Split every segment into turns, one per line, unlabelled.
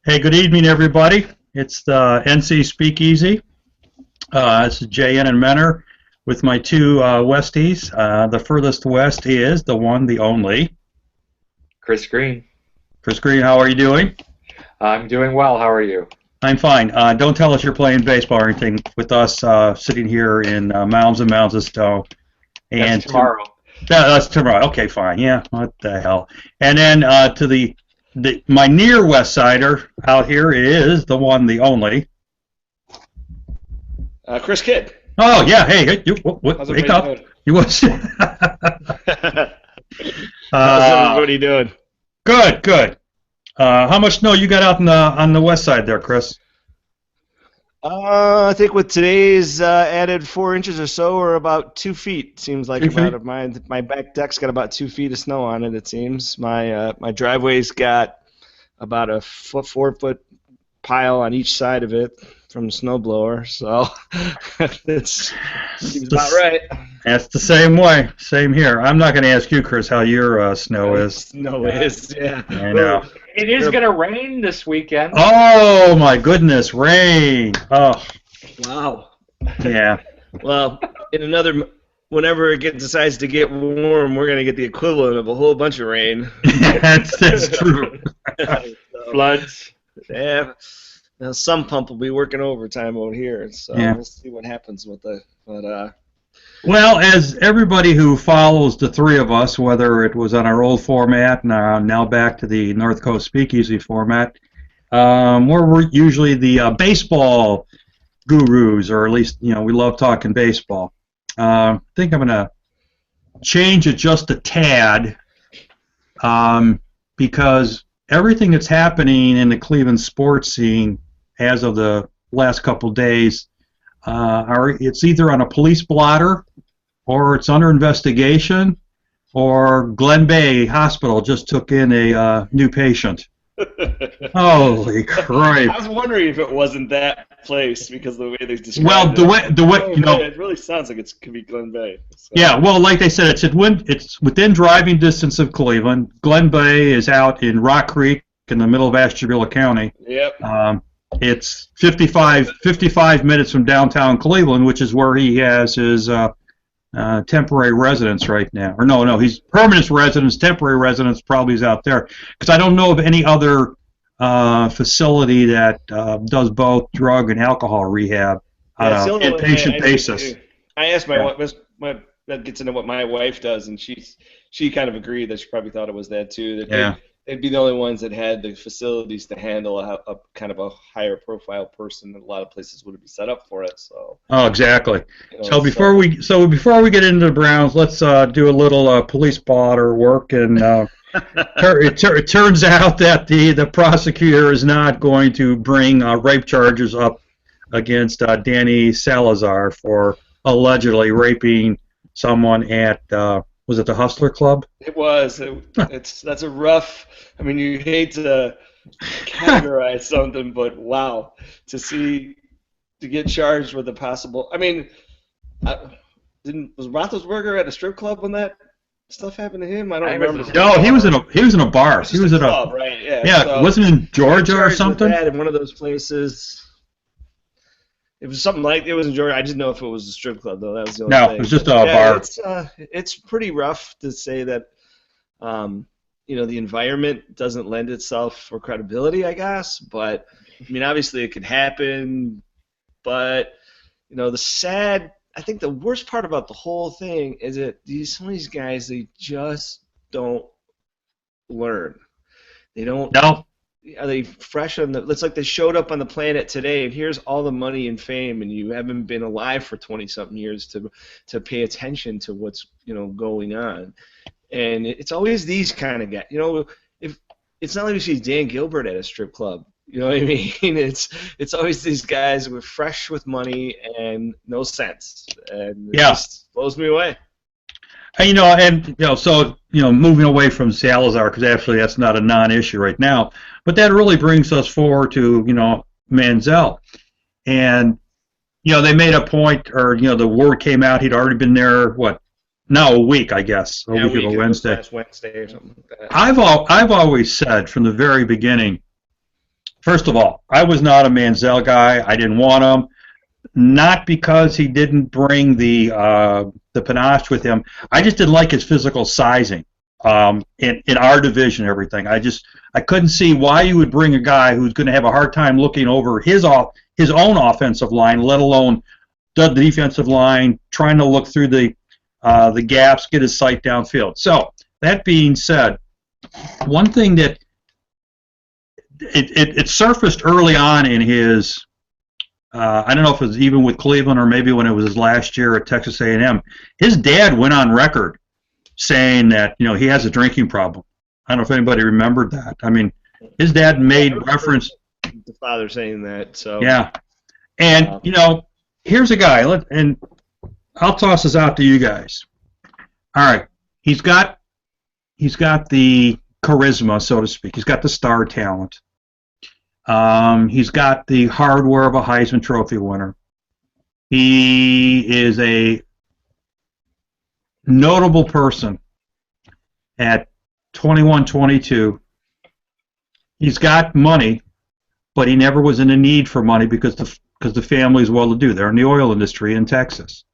Hey, good evening, everybody. It's the NC Speakeasy. This is JN and Menor with my two Westies. The furthest west is the one, the only.
Chris Green.
Chris Green, how are you doing?
I'm doing well. How are you?
I'm fine. Don't tell us you're playing baseball or anything with us sitting here in mounds and mounds of snow.
That's tomorrow.
That's tomorrow. Okay, fine. Yeah, what the hell. And then to my near west sider out here is the one, the only.
Chris Kidd.
Oh yeah, hey, wake up.
Doing?
You was.
How's everybody doing?
Good, good. How much snow you got out on the west side there, Chris?
I think with today's added 4 inches or so, or about 2 feet. Seems like
2 feet?
about my back deck's got about 2 feet of snow on it. It seems my driveway's got about a 4 foot pile on each side of it from the snowblower. So it seems about right.
That's the same way. Same here. I'm not going to ask you, Chris, how your snow is.
Snow is, yeah.
I know.
It is going to rain this weekend.
Oh my goodness, rain! Oh,
Wow.
yeah.
Well, whenever it decides to get warm, we're going to get the equivalent of a whole bunch of rain.
That's true.
Floods.
Yeah. Now some pump will be working overtime out here, so
Yeah.
we'll see what happens with it.
Well, as everybody who follows the three of us, whether it was on our old format, now back to the North Coast Speakeasy format, we're usually the baseball gurus, or at least we love talking baseball. I think I'm going to change it just a tad because everything that's happening in the Cleveland sports scene as of the last couple days, it's either on a police blotter, or it's under investigation, or Glen Bay Hospital just took in a new patient. Holy Christ!
I was wondering if it wasn't that place because of the way they described
Well,
it.
the way
It really sounds like it could be Glen Bay. So.
Yeah, well, like they said, it's within driving distance of Cleveland. Glen Bay is out in Rock Creek in the middle of Ashtabula County.
Yep.
It's 55 minutes from downtown Cleveland, which is where he has his temporary residence right now. Or no, he's permanent residence. Temporary residence probably is out there, because I don't know of any other facility that does both drug and alcohol rehab on an inpatient basis.
I asked my wife. That gets into what my wife does, and she kind of agreed that she probably thought it was that too. That they'd be the only ones that had the facilities to handle a kind of a higher profile person. And a lot of places would be set up for it. So.
Oh, exactly. So before we get into the Browns, let's do a little police blotter work, and it turns out that the prosecutor is not going to bring rape charges up against Danny Salazar for allegedly raping someone at was it the Hustler Club?
It was. That's a rough. I mean, you hate to categorize something, but wow, to get charged with a possible. I mean, was Roethlisberger at a strip club when that stuff happened to him? I don't remember.
No, he was in a bar. He was at a
club, right? Yeah.
Yeah,
so,
wasn't it in Georgia or something?
That in one of those places. It was something like it was in Georgia. I just know if it was a strip club though. That was the only thing.
No, it was just a bar.
It's pretty rough to say that. The environment doesn't lend itself for credibility, I guess. But I mean, obviously it could happen. But I think the worst part about the whole thing is that some of these guys, they just don't learn. They don't.
No.
Are they fresh on the? It's like they showed up on the planet today, and here's all the money and fame, and you haven't been alive for 20-something years to pay attention to what's going on. And it's always these kind of guys. If it's not like you see Dan Gilbert at a strip club. You know what I mean? It's always these guys who are fresh with money and no sense, and it just blows me away.
So moving away from Salazar, because actually that's not a non-issue right now, but that really brings us forward to Manziel, and they made a point, or the word came out he'd already been there. A week, I guess. A week ago, Wednesday.
Last Wednesday or something like that.
I've always said from the very beginning First of all, I was not a Manziel guy. I didn't want him. Not because he didn't bring the panache with him. I just didn't like his physical sizing in our division and everything. I couldn't see why you would bring a guy who's going to have a hard time looking over his own offensive line, let alone the defensive line, trying to look through the gaps, get his sight downfield. So that being said, one thing that it surfaced early on in his. I don't know if it was even with Cleveland or maybe when it was his last year at Texas A&M. His dad went on record saying that he has a drinking problem. I don't know if anybody remembered that. I mean, his dad made reference.
The father saying that. So
yeah, and here's a guy, and I'll toss this out to you guys. All right, he's got the charisma, so to speak. He's got the star talent. He's got the hardware of a Heisman Trophy winner. He is a notable person at 21, 22. He's got money, but he never was in a need for money because the family is well-to-do. They're in the oil industry in Texas.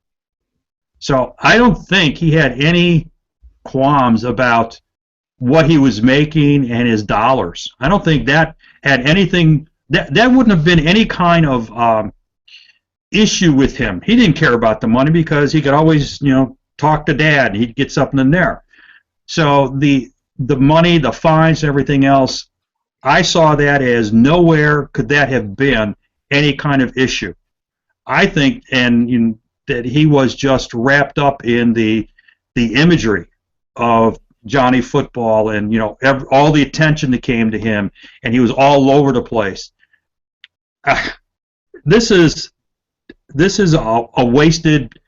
So I don't think he had any qualms about what he was making and his dollars. I don't think that had anything that wouldn't have been any kind of issue with him. He didn't care about the money because he could always talk to dad and he'd get something in there. So the money, the fines, everything else, I saw that as nowhere could that have been any kind of issue. I think that he was just wrapped up in the imagery of Johnny Football and all the attention that came to him, and he was all over the place. This is a wasted.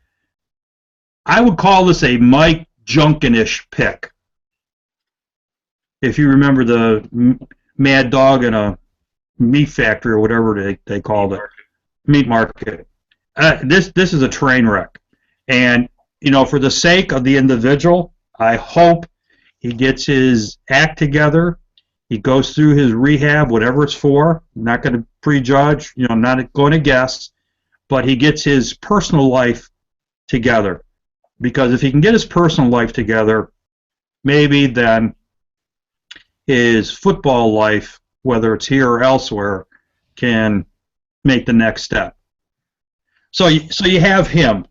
I would call this a Mike Junkin-ish pick. If you remember the Mad Dog in a meat factory or whatever they called it, meat market. This is a train wreck, and for the sake of the individual, I hope he gets his act together. He goes through his rehab, whatever it's for. I'm not going to prejudge, not going to guess, but he gets his personal life together. Because if he can get his personal life together, maybe then his football life, whether it's here or elsewhere, can make the next step. So you have him.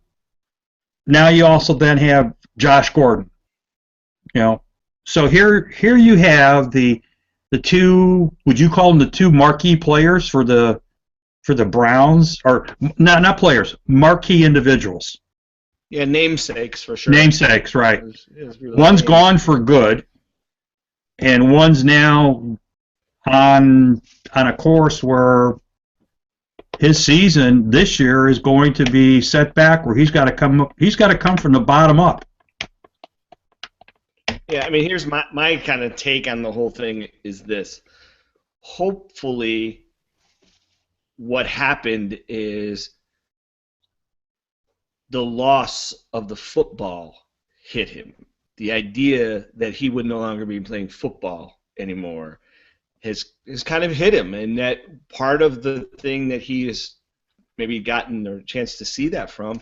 Now you also then have Josh Gordon. So here you have the two. Would you call them the two marquee players for the Browns, or not players, marquee individuals?
Yeah, namesakes for sure.
Namesakes, right?
It's really
one's gone for good, and one's now on a course where his season this year is going to be set back, where he's got to come from the bottom up.
Yeah, I mean, here's my kind of take on the whole thing is this. Hopefully, what happened is the loss of the football hit him. The idea that he would no longer be playing football anymore has kind of hit him, and that part of the thing that he has maybe gotten a chance to see that from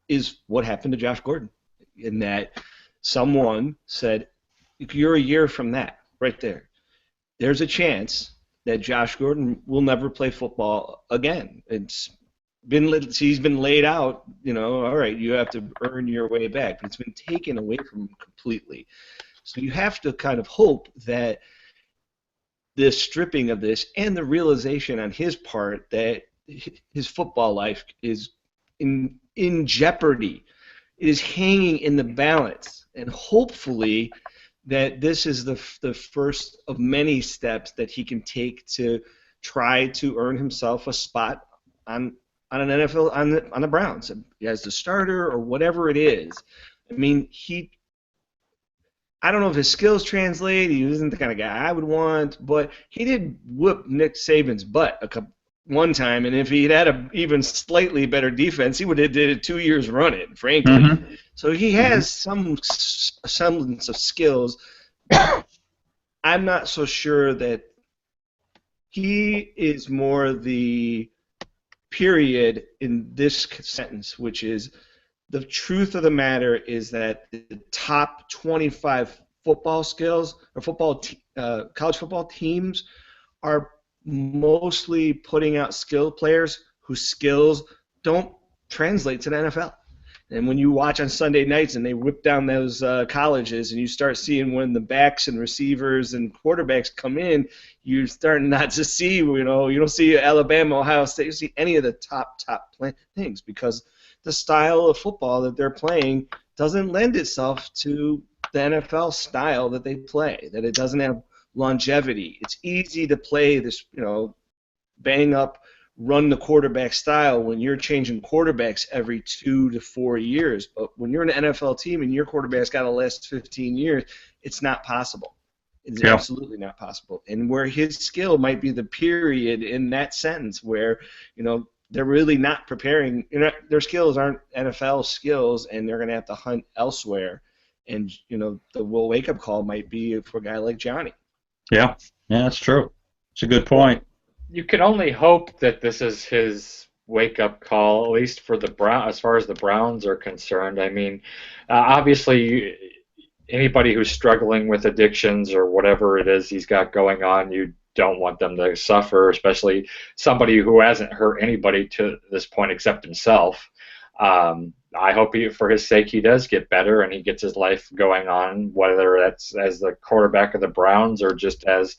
is what happened to Josh Gordon, in that someone said, you're a year from that, right there. There's a chance that Josh Gordon will never play football again. He's been laid out, all right, you have to earn your way back. But it's been taken away from him completely. So you have to kind of hope that this stripping of this and the realization on his part that his football life is in jeopardy. It is hanging in the balance. And hopefully that this is the first of many steps that he can take to try to earn himself a spot on an NFL on the Browns as the starter or whatever it is. I mean, I don't know if his skills translate. He isn't the kind of guy I would want, but he did whoop Nick Saban's butt one time, and if he had a even slightly better defense, he would have did it 2 years running, frankly. Mm-hmm. So he has some semblance of skills. I'm not so sure that He is more the period in this sentence, which is the truth of the matter is that the top 25 football skills or college football teams are mostly putting out skilled players whose skills don't translate to the NFL. And when you watch on Sunday nights and they whip down those colleges and you start seeing when the backs and receivers and quarterbacks come in, you're starting not to see, you don't see Alabama, Ohio State, you see any of the top things because the style of football that they're playing doesn't lend itself to the NFL style that they play, that it doesn't have longevity. It's easy to play this, bang up, run the quarterback style when you're changing quarterbacks every 2 to 4 years. But when you're an NFL team and your quarterback's got to last 15 years, it's not possible. It's absolutely not possible. And where his skill might be the period in that sentence where, they're really not preparing. Their skills aren't NFL skills, and they're going to have to hunt elsewhere. And, the wake-up call might be for a guy like Johnny.
Yeah, that's true. It's a good point.
You can only hope that this is his wake-up call, at least for the as far as the Browns are concerned. I mean, obviously, anybody who's struggling with addictions or whatever it is he's got going on, you don't want them to suffer, especially somebody who hasn't hurt anybody to this point except himself. I hope for his sake he does get better and he gets his life going on, whether that's as the quarterback of the Browns or just as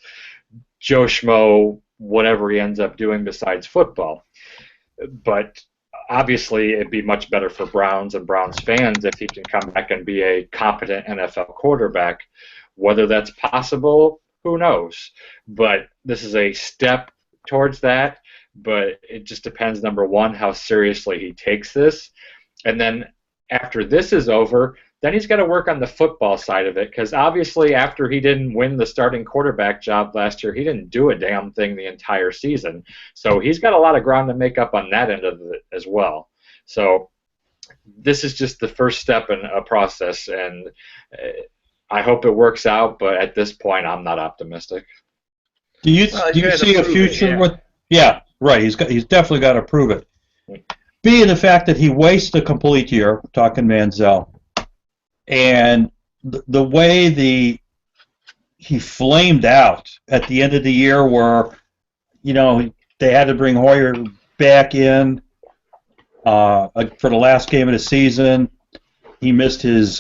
Joe Schmo, whatever he ends up doing besides football. But obviously it'd be much better for Browns and Browns fans if he can come back and be a competent NFL quarterback. Whether that's possible, who knows? But this is a step towards that, but it just depends, number one, how seriously he takes this. And then after this is over, then he's got to work on the football side of it, because obviously after he didn't win the starting quarterback job last year, he didn't do a damn thing the entire season. So he's got a lot of ground to make up on that end of it as well. So this is just the first step in a process, and I hope it works out, but at this point I'm not optimistic.
Do you see a future with? Yeah, right. He's definitely got to prove it. Being the fact that he wastes a complete year, talking Manziel, and the way he flamed out at the end of the year, where they had to bring Hoyer back in for the last game of the season. He missed his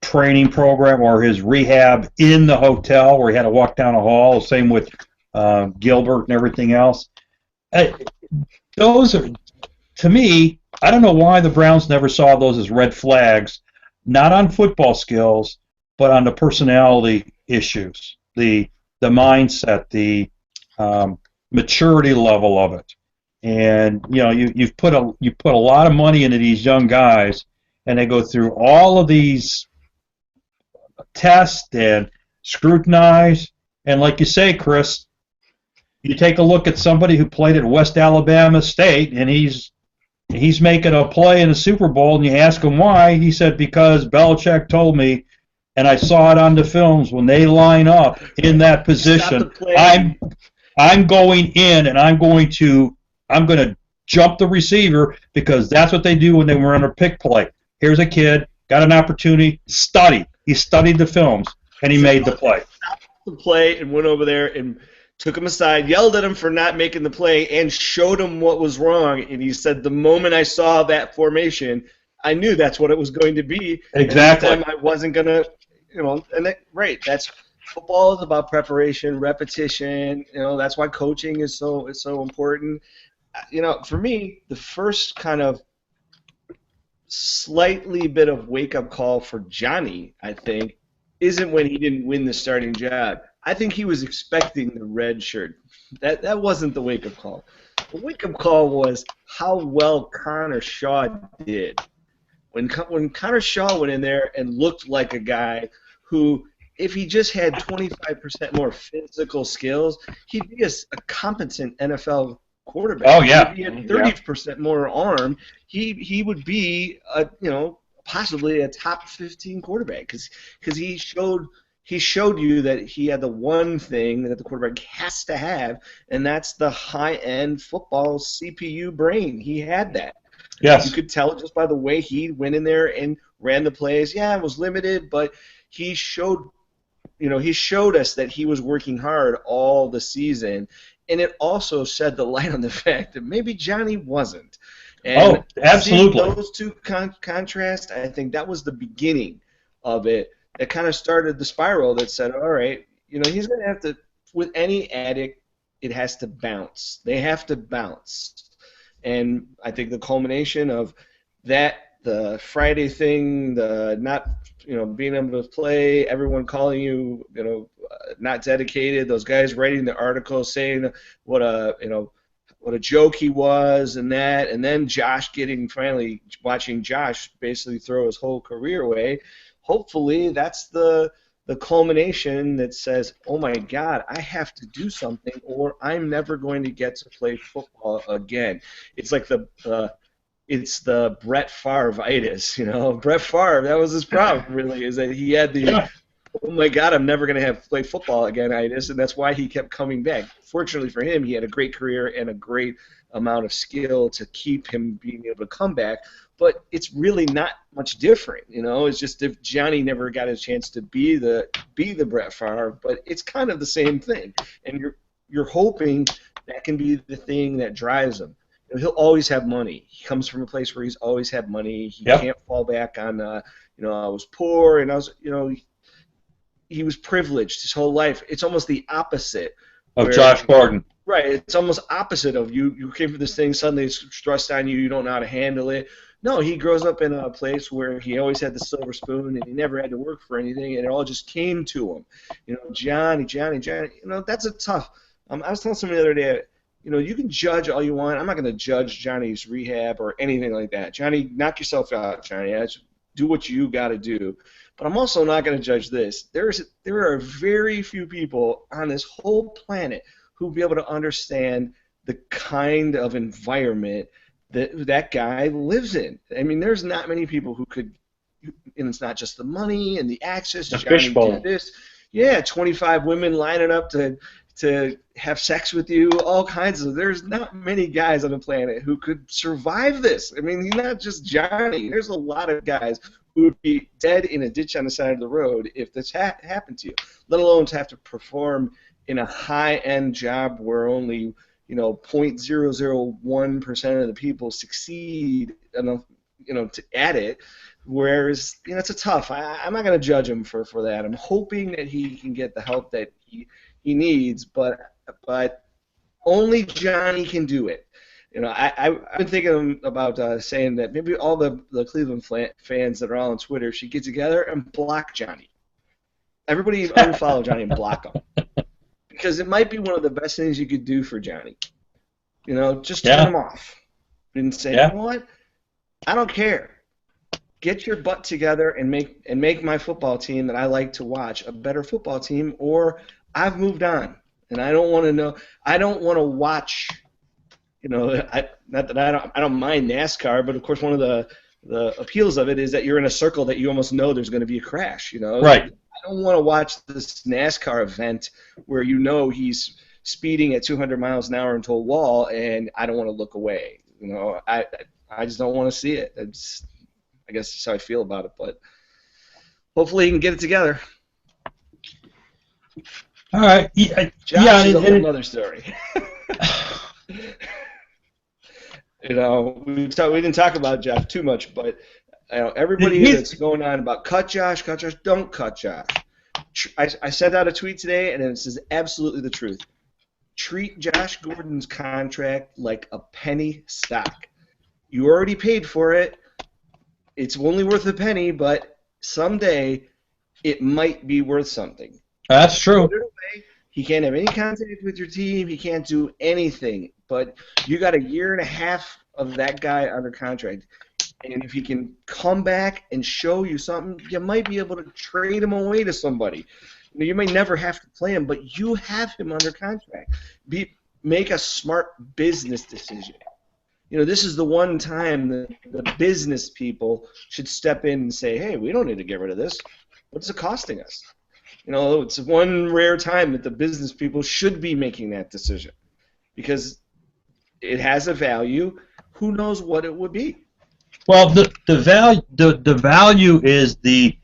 training program or his rehab in the hotel, where he had to walk down a hall. Same with Gilbert and everything else. Those are, to me, I don't know why the Browns never saw those as red flags, not on football skills, but on the personality issues, the mindset, the maturity level of it. And you put a lot of money into these young guys, and they go through all of these tests and scrutinize. And like you say, Chris, you take a look at somebody who played at West Alabama State, and he's making a play in the Super Bowl, and you ask him why. He said, because Belichick told me, and I saw it on the films, when they line up in that position, I'm going in, and I'm going to jump the receiver, because that's what they do when they run a pick play. Here's a kid, got an opportunity, study. He studied the films, and he made the play.
Stopped the play and went over there and took him aside, yelled at him for not making the play, and showed him what was wrong. And he said, the moment I saw that formation, I knew that's what it was going to be.
Exactly.
And I wasn't going to, right. That's football is about preparation, repetition. That's why coaching is so important. For me, the first kind of slightly bit of wake-up call for Johnny, I think, isn't when he didn't win the starting job. I think he was expecting the red shirt. That wasn't the wake-up call. The wake-up call was how well Connor Shaw did. When Connor Shaw went in there and looked like a guy who, if he just had 25% more physical skills, he'd be a competent NFL quarterback.
Oh yeah.
If he had 30% more arm, he would be possibly a top 15 quarterback because he showed he showed you that he had the one thing that the quarterback has to have, and that's the high-end football CPU brain. He had that. You
Yes.
could tell just by the way he went in there and ran the plays. Yeah, it was limited, but he showed, he showed us that he was working hard all the season, and it also shed the light on the fact that maybe Johnny wasn't. And
Oh, absolutely.
seeing those two contrast, I think that was the beginning of it. That kind of started the spiral that said, all right, he's going to have to, with any addict, it has to bounce. They have to bounce. And I think the culmination of that, the Friday thing, the not, being able to play, everyone calling you, not dedicated, those guys writing the articles saying what a joke he was and that, and then Josh finally watching Josh basically throw his whole career away. Hopefully that's the culmination that says, oh my God, I have to do something or I'm never going to get to play football again. It's like it's the Brett Favre-itis, Brett Favre, that was his problem really, is that he had the, oh my God, I'm never going to have to play football again itis, and that's why he kept coming back. Fortunately for him, he had a great career and a great amount of skill to keep him being able to come back. But it's really not much different, It's just if Johnny never got a chance to be the Brett Favre, but it's kind of the same thing. And you're hoping that can be the thing that drives him. He'll always have money. He comes from a place where he's always had money. He can't fall back on, I was poor and I was, he was privileged his whole life. It's almost the opposite
of Josh Gordon.
Right. It's almost opposite of you came from this thing, suddenly it's stressed on you, you don't know how to handle it. No, he grows up in a place where he always had the silver spoon and he never had to work for anything and it all just came to him. Johnny, that's a tough. I was telling somebody the other day, you can judge all you want. I'm not going to judge Johnny's rehab or anything like that. Johnny, knock yourself out, Johnny. Do what you got to do. But I'm also not going to judge this. There are very few people on this whole planet who will be able to understand the kind of environment that guy lives in. I mean, there's not many people who could, and it's not just the money and the access.
The fishbowl.
This, 25 women lining up to have sex with you, all kinds of. There's not many guys on the planet who could survive this. I mean, he's not just Johnny. There's a lot of guys who would be dead in a ditch on the side of the road if this happened to you, let alone to have to perform in a high-end job where only 0.001% of the people succeed enough, at it. Whereas, it's a tough. I'm not going to judge him for that. I'm hoping that he can get the help that he needs, but only Johnny can do it. I've been thinking about saying that maybe all the Cleveland fans that are all on Twitter should get together and block Johnny. Everybody unfollow Johnny and block him. Because it might be one of the best things you could do for Johnny. Just turn him off. And say, you know what? I don't care. Get your butt together and make my football team that I like to watch a better football team, or I've moved on. And I don't want to know. I don't want to watch. Not that I don't mind NASCAR, but of course one of the appeals of it is that you're in a circle that you almost know there's going to be a crash.
Right.
I don't want to watch this NASCAR event where he's speeding at 200 miles an hour into a wall, and I don't want to look away. I just don't want to see it. I guess that's how I feel about it. But hopefully he can get it together.
All right.
Josh is a whole other story. We didn't talk about Josh too much, but everybody that's going on about cut Josh, don't cut Josh. I sent out a tweet today, and this is absolutely the truth. Treat Josh Gordon's contract like a penny stock. You already paid for it. It's only worth a penny, but someday it might be worth something.
That's true.
He can't have any contact with your team. He can't do anything. But you got a year and a half of that guy under contract. And if he can come back and show you something, you might be able to trade him away to somebody. You may never have to play him, but you have him under contract. Make a smart business decision. This is the one time the business people should step in and say, hey, we don't need to get rid of this. What's it costing us? It's one rare time that the business people should be making that decision because it has a value. Who knows what it would be?
Well, the value is the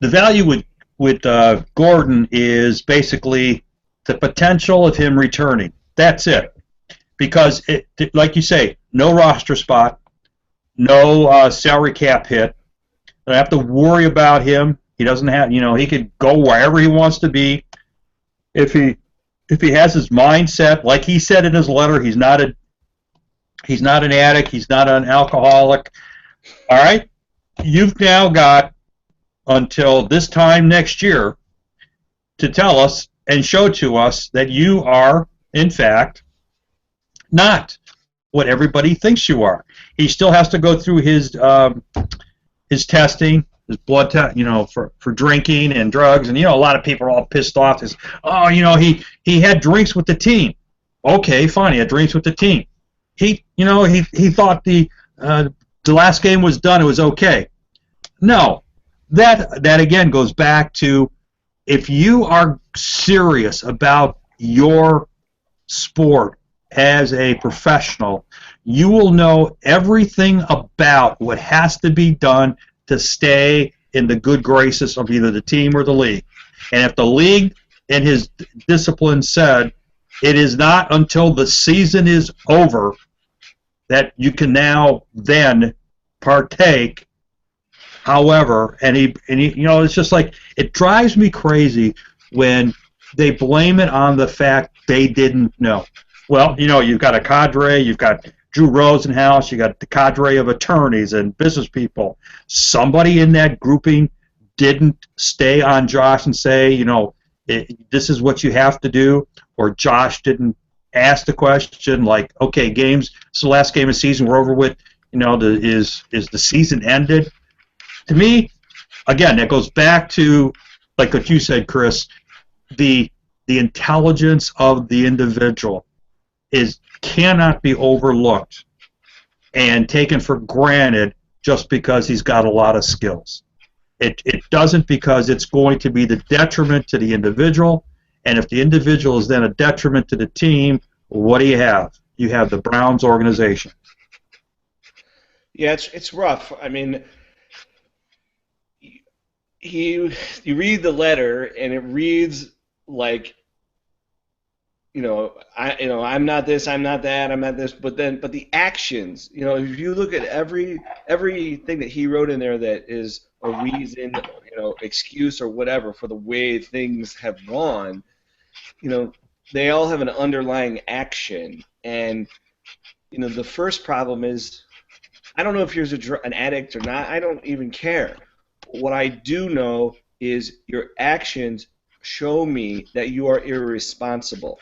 value with Gordon is basically the potential of him returning. That's it. Because like you say, no roster spot, no salary cap hit. Don't have to worry about him. He doesn't have, he could go wherever he wants to be. If he has his mindset, like he said in his letter, he's not an addict. He's not an alcoholic. All right, you've now got until this time next year to tell us and show to us that you are, in fact, not what everybody thinks you are. He still has to go through his testing, his blood test, for drinking and drugs, and a lot of people are all pissed off. He had drinks with the team. Okay, fine, he had drinks with the team. He thought the last game was done. It was okay. No, that again goes back to if you are serious about your sport as a professional, you will know everything about what has to be done to stay in the good graces of either the team or the league. And if the league and his discipline said it is not until the season is over that you can now then partake. However, and he it's just like it drives me crazy when they blame it on the fact they didn't know. Well, you've got a cadre, you've got Drew Rosenhaus, you got the cadre of attorneys and business people. Somebody in that grouping didn't stay on Josh and say, this is what you have to do, or Josh didn't ask the question like, okay, it's the last game of the season, we're over with, is the season ended? To me, again, that goes back to, like what you said, Chris, the intelligence of the individual cannot be overlooked and taken for granted just because he's got a lot of skills. It doesn't, because it's going to be the detriment to the individual, and if the individual is then a detriment to the team, what do you have? You have the Browns organization.
Yeah, it's rough. I mean, you read the letter and it reads like, I'm not this, I'm not that, I'm not this, but the actions, if you look at everything that he wrote in there that is a reason, excuse or whatever for the way things have gone, they all have an underlying action. And, the first problem is, I don't know if you're an addict or not, I don't even care. What I do know is your actions show me that you are irresponsible.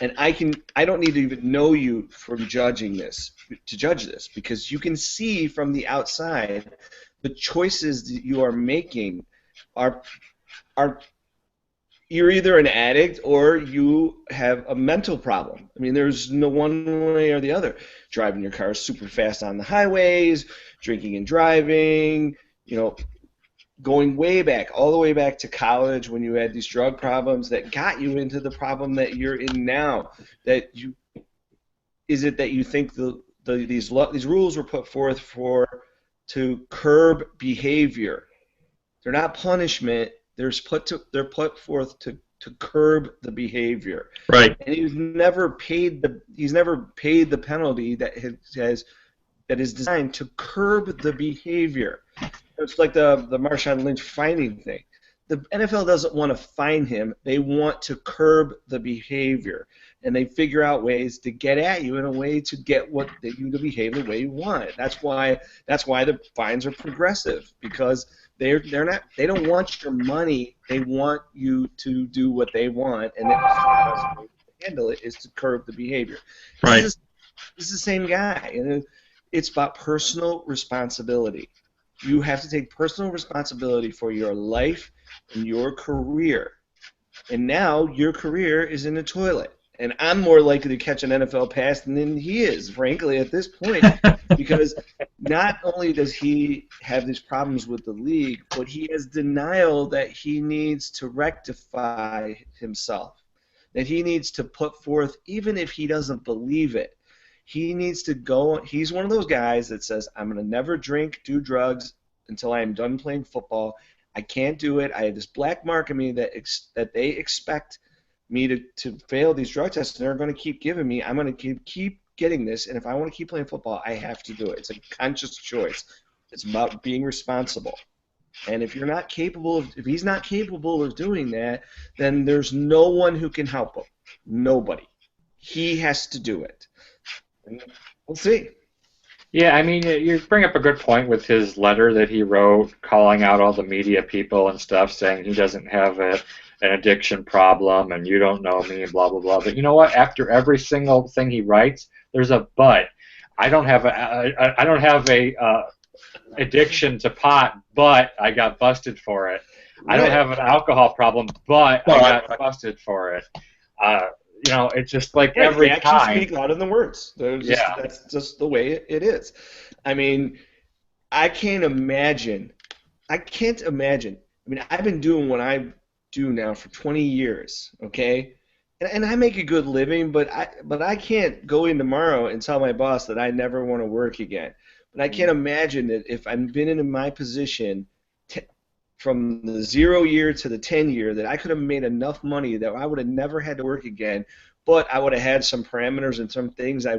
And I don't need to even know you to judge this, because you can see from the outside the choices that you are making are you're either an addict or you have a mental problem. I mean, there's no one way or the other. Driving your car super fast on the highways, drinking and driving, going way back, all the way back to college when you had these drug problems that got you into the problem that you're in now. Is it that you think these rules were put forth to curb behavior? They're not punishment. They're put forth to curb the behavior.
Right.
And he's never paid the penalty that is designed to curb the behavior. It's like the Marshawn Lynch fining thing. The NFL doesn't want to fine him. They want to curb the behavior, and they figure out ways to get at you in a way to get you to behave the way you want. That's why the fines are progressive, because they don't want your money. They want you to do what they want, and the best way to handle it is to curb the behavior.
Right.
This is the same guy, and it's about personal responsibility. You have to take personal responsibility for your life and your career. And now your career is in the toilet. And I'm more likely to catch an NFL pass than he is, frankly, at this point, because not only does he have these problems with the league, but he has denial that he needs to rectify himself, that he needs to put forth, even if he doesn't believe it. He needs to go. He's one of those guys that says, I'm going to never drink, do drugs until I am done playing football. I can't do it. I have this black mark on me that they expect me to fail these drug tests, and they're going to keep giving me. I'm going to keep getting this, and if I want to keep playing football, I have to do it. It's a conscious choice. It's about being responsible. And if he's not capable of doing that, then there's no one who can help him. Nobody. He has to do it. And we'll see.
Yeah, I mean, you bring up a good point with his letter that he wrote, calling out all the media people and stuff, saying he doesn't have an addiction problem and you don't know me and blah, blah, blah. But you know what? After every single thing he writes, there's a but. I don't have a addiction to pot, but I got busted for it. I don't have an alcohol problem, but I got busted for it. It's just like every time.
Actions speak louder than words. That's just the way it is. I mean, I can't imagine. I mean, I've been doing what I do now for 20 years, okay? And I make a good living, but I can't go in tomorrow and tell my boss that I never want to work again. But I can't imagine that if I've been in my position from the 0 year to the 10 year, that I could have made enough money that I would have never had to work again, but I would have had some parameters and some things I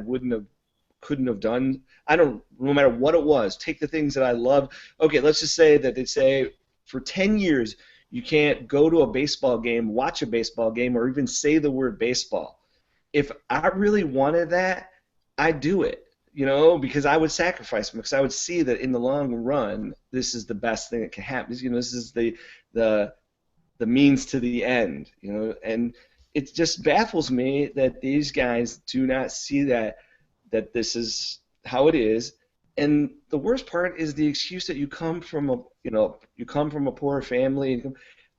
couldn't have done. No matter what it was, take the things that I love. Okay, let's just say that they say for 10 years you can't go to a baseball game, watch a baseball game, or even say the word baseball. If I really wanted that, I'd do it. Because I would sacrifice them, because I would see that in the long run, this is the best thing that can happen. This is the means to the end. And it just baffles me that these guys do not see that this is how it is. And the worst part is the excuse that you come from a poor family.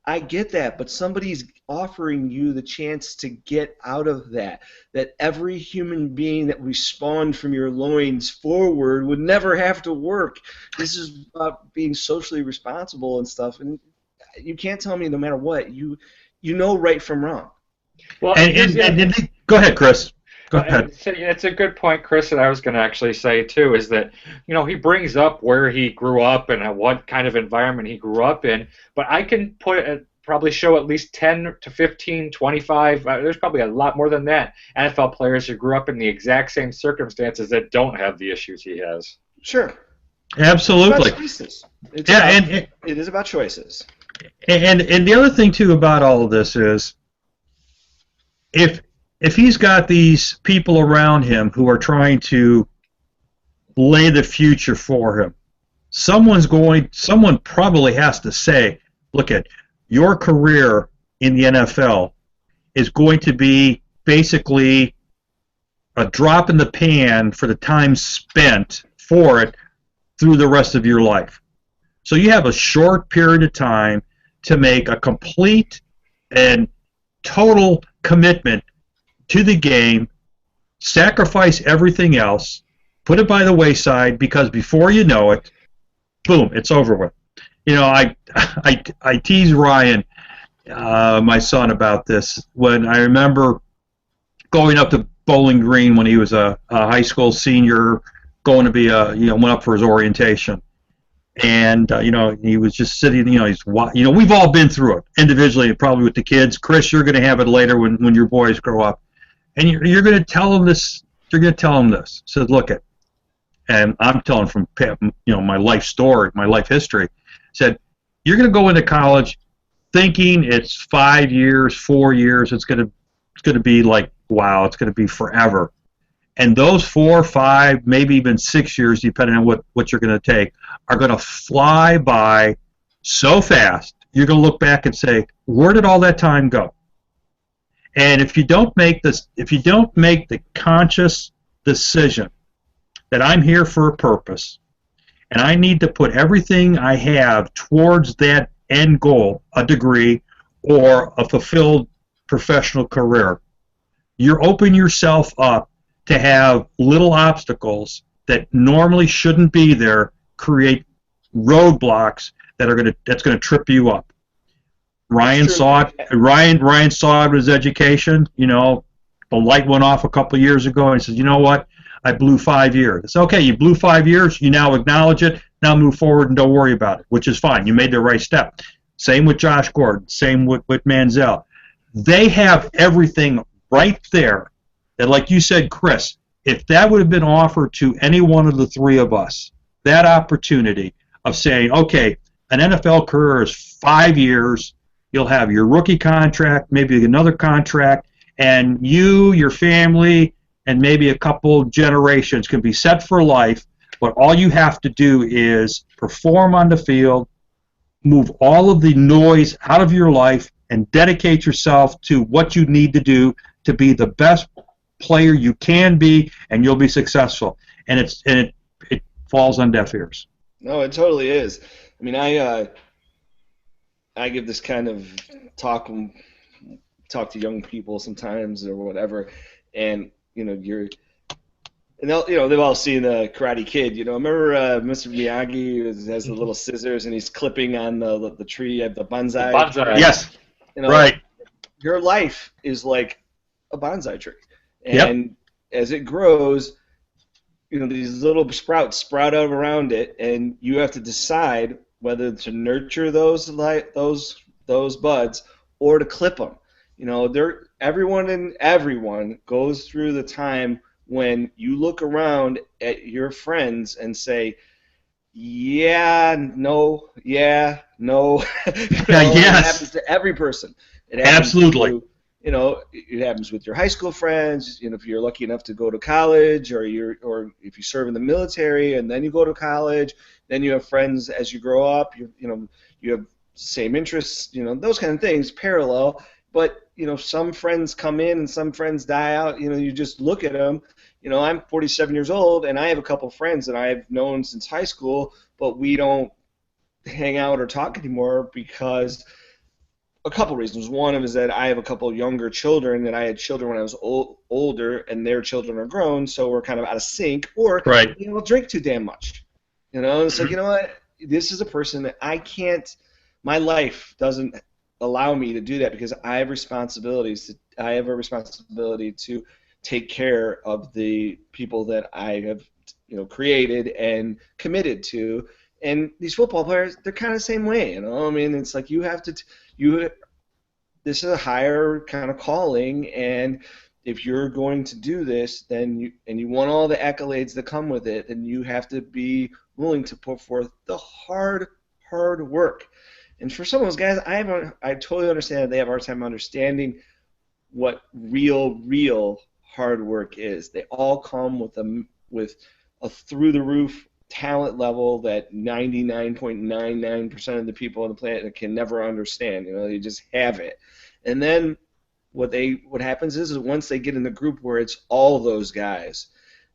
I get that, but somebody's offering you the chance to get out of that. That every human being that we spawned from your loins forward would never have to work. This is about being socially responsible and stuff. And you can't tell me no matter what, you know right from wrong.
Well, and go ahead, Chris. Go ahead.
It's a good point, Chris, that I was going to actually say, too, is that, he brings up where he grew up and what kind of environment he grew up in, but I can probably show at least 10 to 15, 25, there's probably a lot more than that, NFL players who grew up in the exact same circumstances that don't have the issues he has.
Sure.
Absolutely.
It is about choices.
And the other thing, too, about all of this is if he's got these people around him who are trying to lay the future for him, someone probably has to say, look, your career in the NFL is going to be basically a drop in the pan for the time spent for it through the rest of your life. So you have a short period of time to make a complete and total commitment to the game, sacrifice everything else, put it by the wayside, because before you know it, boom, it's over with. I tease Ryan, my son, about this when I remember going up to Bowling Green when he was a high school senior, going to be went up for his orientation, and he was just sitting. We've all been through it individually, probably with the kids. Chris, you're going to have it later when your boys grow up. And you're going to tell them this. You're going to tell them this. Said, look it, and I'm telling from my life story, my life history. Said, you're going to go into college thinking it's 5 years, 4 years. It's going to be like, wow, it's going to be forever. And those 4, 5, maybe even 6 years, depending on what you're going to take, are going to fly by so fast. You're going to look back and say, where did all that time go? And if you don't make the conscious decision that I'm here for a purpose, and I need to put everything I have towards that end goal, a degree or a fulfilled professional career, you're opening yourself up to have little obstacles that normally shouldn't be there create roadblocks that's going to trip you up. Ryan saw it. Ryan saw it with his education. You know, the light went off a couple of years ago, and he says, "You know what? I blew 5 years." It's okay. You blew 5 years. You now acknowledge it. Now move forward and don't worry about it, which is fine. You made the right step. Same with Josh Gordon. Same with Manziel. They have everything right there. And like you said, Chris, if that would have been offered to any one of the three of us, that opportunity of saying, okay, an NFL career is 5 years. You'll have your rookie contract, maybe another contract, and you, your family, and maybe a couple generations can be set for life, but all you have to do is perform on the field, move all of the noise out of your life, and dedicate yourself to what you need to do to be the best player you can be, and you'll be successful. And it falls on deaf ears.
No, it totally is. I mean, I give this kind of talk to young people sometimes or whatever, and they've all seen the Karate Kid. Remember Mr. Miyagi has the little scissors and he's clipping on the tree at the bonsai.
Bonsai.
Yes. Right.
Your life is like a bonsai tree,
Yep.
and as it grows, these little sprouts sprout out around it, and you have to decide whether to nurture those buds or to clip them. Everyone goes through the time when you look around at your friends and say, yeah, no, yeah, no.
Yes.
It happens to every person.
Absolutely.
It happens with your high school friends. If you're lucky enough to go to college, or if you serve in the military and then you go to college, then you have friends as you grow up. You have same interests. Those kind of things parallel. But some friends come in and some friends die out. You just look at them. I'm 47 years old and I have a couple friends that I've known since high school, but we don't hang out or talk anymore because a couple reasons. One is that I have a couple younger children, and I had children when I was older, and their children are grown, so we're kind of out of sync. Or
right.
Drink too damn much. It's like, what? This is a person that I can't. My life doesn't allow me to do that because I have responsibilities. I have a responsibility to take care of the people that I have, created and committed to. And these football players, they're kind of the same way. It's like you have to. This is a higher kind of calling, and if you're going to do this, then you want all the accolades that come with it, then you have to be willing to put forth the hard work. And for some of those guys, I totally understand that they have a hard time understanding what real hard work is. They all come with a through the roof talent level that 99.99% of the people on the planet can never understand. They just have it. And then what happens is once they get in the group where it's all those guys,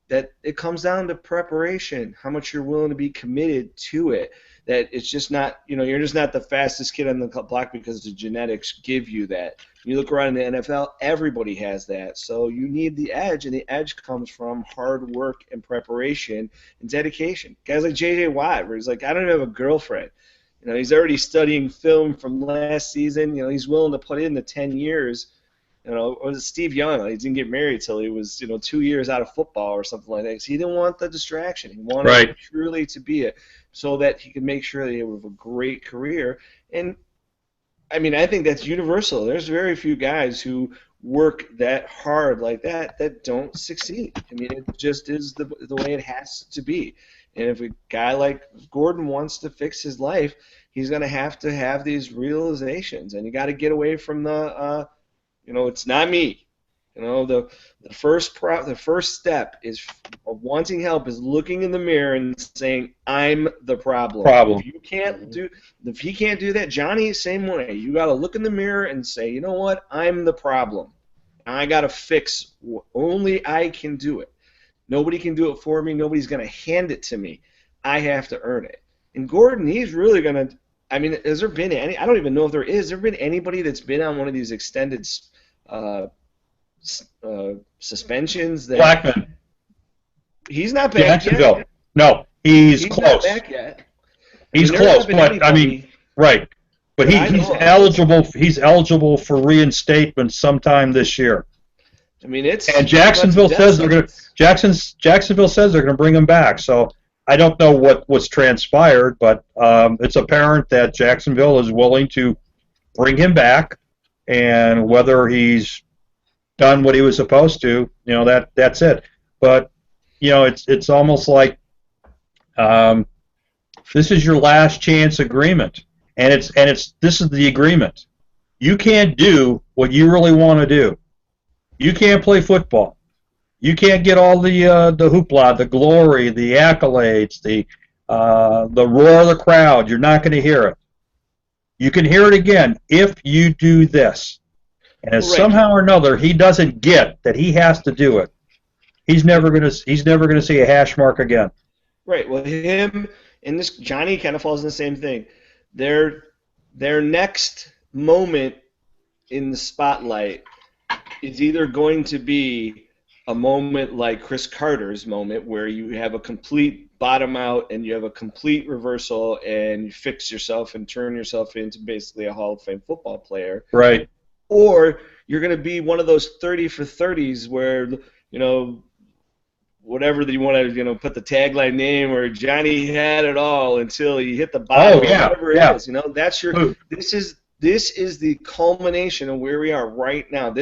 that it comes down to preparation, how much you're willing to be committed to it. That it's just not, you're just not the fastest kid on the block because the genetics give you that. You look around in the NFL, everybody has that. So you need the edge, and the edge comes from hard work and preparation and dedication. Guys like J.J. Watt, where he's like, I don't even have a girlfriend. He's already studying film from last season. He's willing to put in the 10 years. Or was it Steve Young? He didn't get married till he was, 2 years out of football or something like that. So he didn't want the distraction. He wanted it truly to be it, so that he could make sure that he would have a great career. And I think that's universal. There's very few guys who work that hard like that don't succeed. It just is the way it has to be. And if a guy like Gordon wants to fix his life, he's going to have these realizations, and you got to get away from the it's not me. The first step is of wanting help is looking in the mirror and saying, I'm the problem. If he can't do that, Johnny, same way. You got to look in the mirror and say, you know what? I'm the problem. I got to fix. Only I can do it. Nobody can do it for me. Nobody's going to hand it to me. I have to earn it. And Gordon, he's really going to. Has there been any? I don't even know if there is. There been anybody that's been on one of these extended suspensions. That
Blackman,
he's not back
Jacksonville.
yet.
No, he's
He's
close.
not back yet.
He's
there
close,
have been
but I mean,
anybody
right. But
that I
he's
know of.
eligible. He's eligible for reinstatement sometime this year.
I mean, it's
And Jacksonville says they're going to. Jacksonville says they're going to bring him back. So I don't know what was transpired, but it's apparent that Jacksonville is willing to bring him back, and whether he's done what he was supposed to, that's it. But it's almost like this is your last chance agreement, and this is the agreement. You can't do what you really want to do. You can't play football. You can't get all the hoopla, the glory, the accolades, the roar of the crowd. You're not going to hear it. You can hear it again if you do this. And if somehow or another he doesn't get that he has to do it, he's never going to see a hash mark again.
Right. Well, him and this Johnny kind of falls in the same thing. Their next moment in the spotlight is either going to be a moment like Chris Carter's moment, where you have a complete bottom out and you have a complete reversal and you fix yourself and turn yourself into basically a Hall of Fame football player.
Right.
Or you're going to be one of those 30 for 30s where, whatever that you want to, put the tagline name, or Johnny had it all until he hit the bottom, or whatever it is. That's your. This is the culmination of where we are right now.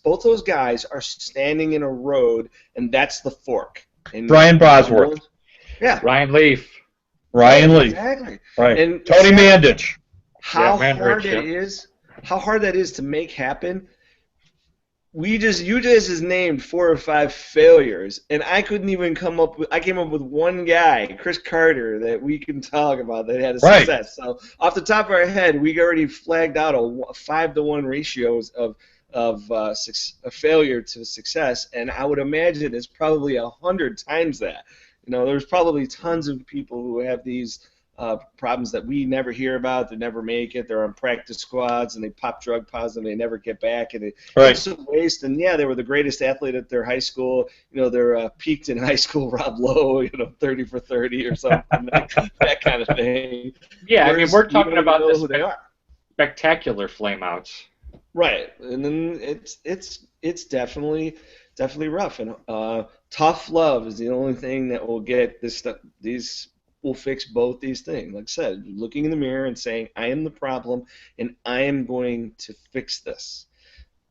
Both those guys are standing in a road, and that's the fork. And
Brian Bosworth.
Yeah.
Ryan Leaf.
Exactly.
Right.
And
Tony Mandich.
How hard that is to make happen. You just has named 4 or 5 failures, and I couldn't even come up with. I came up with one guy, Chris Carter, that we can talk about that had a success. So off the top of our head, we already flagged out a 5-to-1 ratios of a failure to success, and I would imagine it's probably 100 times that. There's probably tons of people who have these problems that we never hear about. They never make it. They're on practice squads and they pop drug positive. And they never get back, and it's a waste. And yeah, they were the greatest athlete at their high school. They're peaked in high school. Rob Lowe, 30 for 30 or something, that kind of thing.
Yeah, I mean, we're talking about
who they are.
Spectacular flameouts.
Right, and then it's definitely rough, and tough love is the only thing that will get this stuff. These will fix both these things. Like I said, looking in the mirror and saying, I am the problem, and I am going to fix this.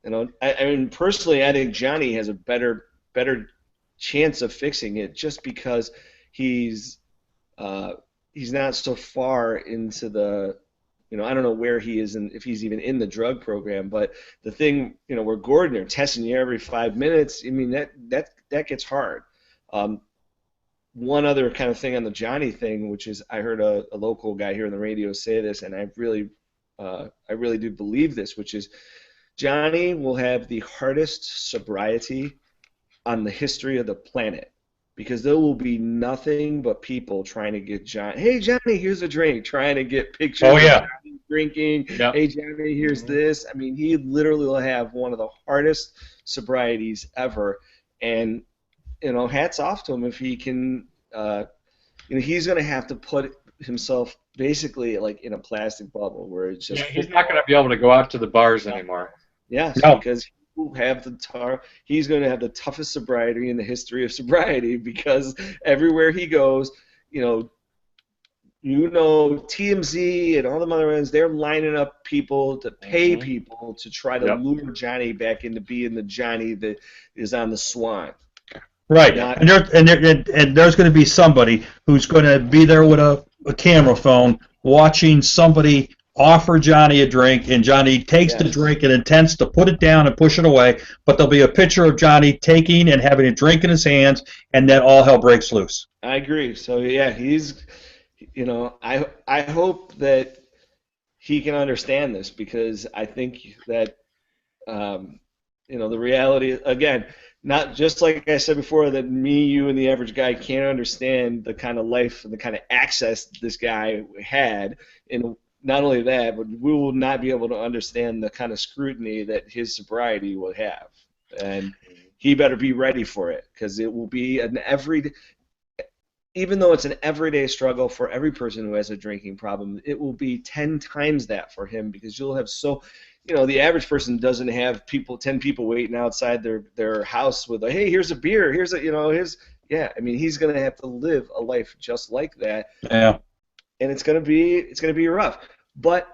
I mean, personally, I think Johnny has a better chance of fixing it, just because he's not so far into the. I don't know where he is, and if he's even in the drug program. But the thing, where Gordon are testing you every 5 minutes, I mean, that gets hard. One other kind of thing on the Johnny thing, which is, I heard a local guy here on the radio say this, and I really do believe this, which is Johnny will have the hardest sobriety on the history of the planet, because there will be nothing but people trying to get Johnny. Hey, Johnny, here's a drink. Trying to get pictures.
Oh, yeah.
Of Johnny drinking.
Yep.
Hey, Johnny, here's this. I mean, he literally will have one of the hardest sobrieties ever. And, hats off to him if he can. He's going to have to put himself basically like in a plastic bubble where it's just.
Yeah, he's not going to be able to go out to the bars anymore.
Yes,
no.
Because he's going to have the toughest sobriety in the history of sobriety, because everywhere he goes, TMZ and all the other ones, they're lining up people to pay people to try to lure Johnny back into being the Johnny that is on the Swan.
Right, and there's going to be somebody who's going to be there with a camera phone watching somebody offer Johnny a drink, and Johnny takes the drink and intends to put it down and push it away, but there'll be a picture of Johnny taking and having a drink in his hands, and then all hell breaks loose.
I agree. So, yeah, he's, I hope that he can understand this, because I think that, the reality, again, not just like I said before, that me, you, and the average guy can't understand the kind of life and the kind of access this guy had, and not only that, but we will not be able to understand the kind of scrutiny that his sobriety will have. And he better be ready for it, because it will be even though it's an everyday struggle for every person who has a drinking problem, it will be 10 times that for him, because you'll have the average person doesn't have 10 people waiting outside their house with hey, here's a beer, here's he's going to have to live a life just like that.
Yeah.
And it's going to be rough. But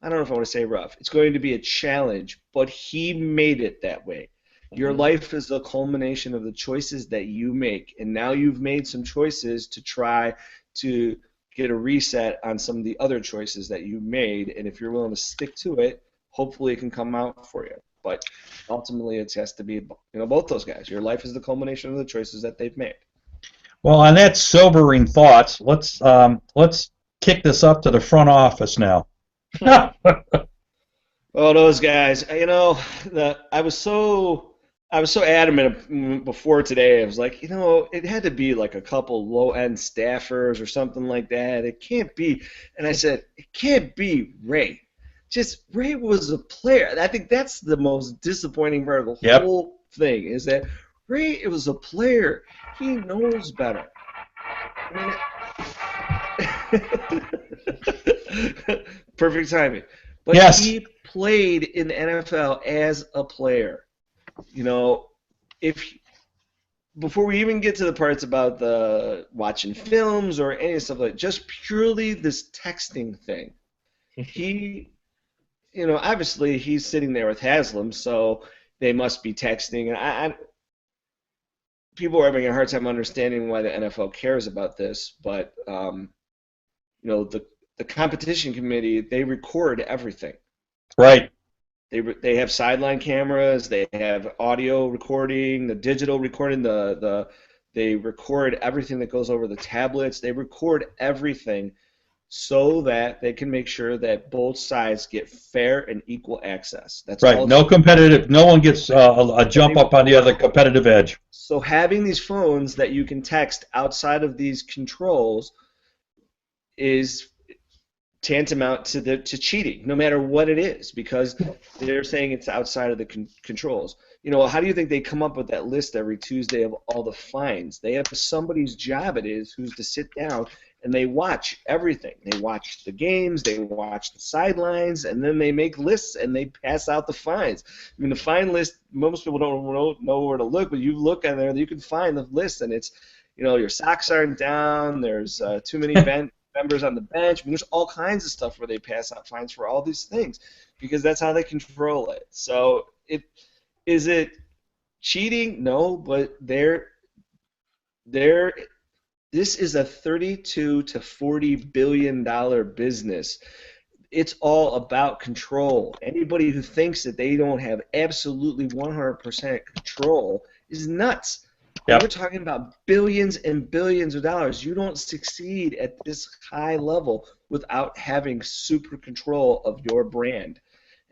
I don't know if I want to say rough. It's going to be a challenge, but he made it that way. Your life is the culmination of the choices that you make, and now you've made some choices to try to get a reset on some of the other choices that you made, and if you're willing to stick to it, hopefully it can come out for you. But ultimately it has to be both those guys. Your life is the culmination of the choices that they've made.
Well, on that sobering thoughts, let's kick this up to the front office now.
Oh, those guys! I was so adamant before today. I was like, it had to be like a couple low-end staffers or something like that. It can't be. And I said, it can't be Ray. Ray was a player. I think that's the most disappointing part of the whole thing, is that Ray was a player. He knows better. Perfect timing. But he played in the NFL as a player. Before we even get to the parts about the watching films or any stuff like that, just purely this texting thing. He, obviously he's sitting there with Haslam, so they must be texting. And people are having a hard time understanding why the NFL cares about this, but the competition committee, they record everything.
Right.
They have sideline cameras, they have audio recording, the digital recording, they record everything that goes over the tablets. They record everything so that they can make sure that both sides get fair and equal access. That's
right. No one gets a jump up on the other competitive edge.
So having these phones that you can text outside of these controls is tantamount to cheating, no matter what it is, because they're saying it's outside of the controls. How do you think they come up with that list every Tuesday of all the fines? They have somebody's job it is who's to sit down and they watch everything. They watch the games, they watch the sidelines, and then they make lists and they pass out the fines. I mean, the fine list, most people don't know where to look, but you look on there, you can find the list, and it's, your socks aren't down, there's too many members on the bench. I mean, there's all kinds of stuff where they pass out fines for all these things, because that's how they control it. So is it cheating? No, but this is a $32 to $40 billion business. It's all about control. Anybody who thinks that they don't have absolutely 100% control is nuts. Yep. We're talking about billions and billions of dollars. You don't succeed at this high level without having super control of your brand.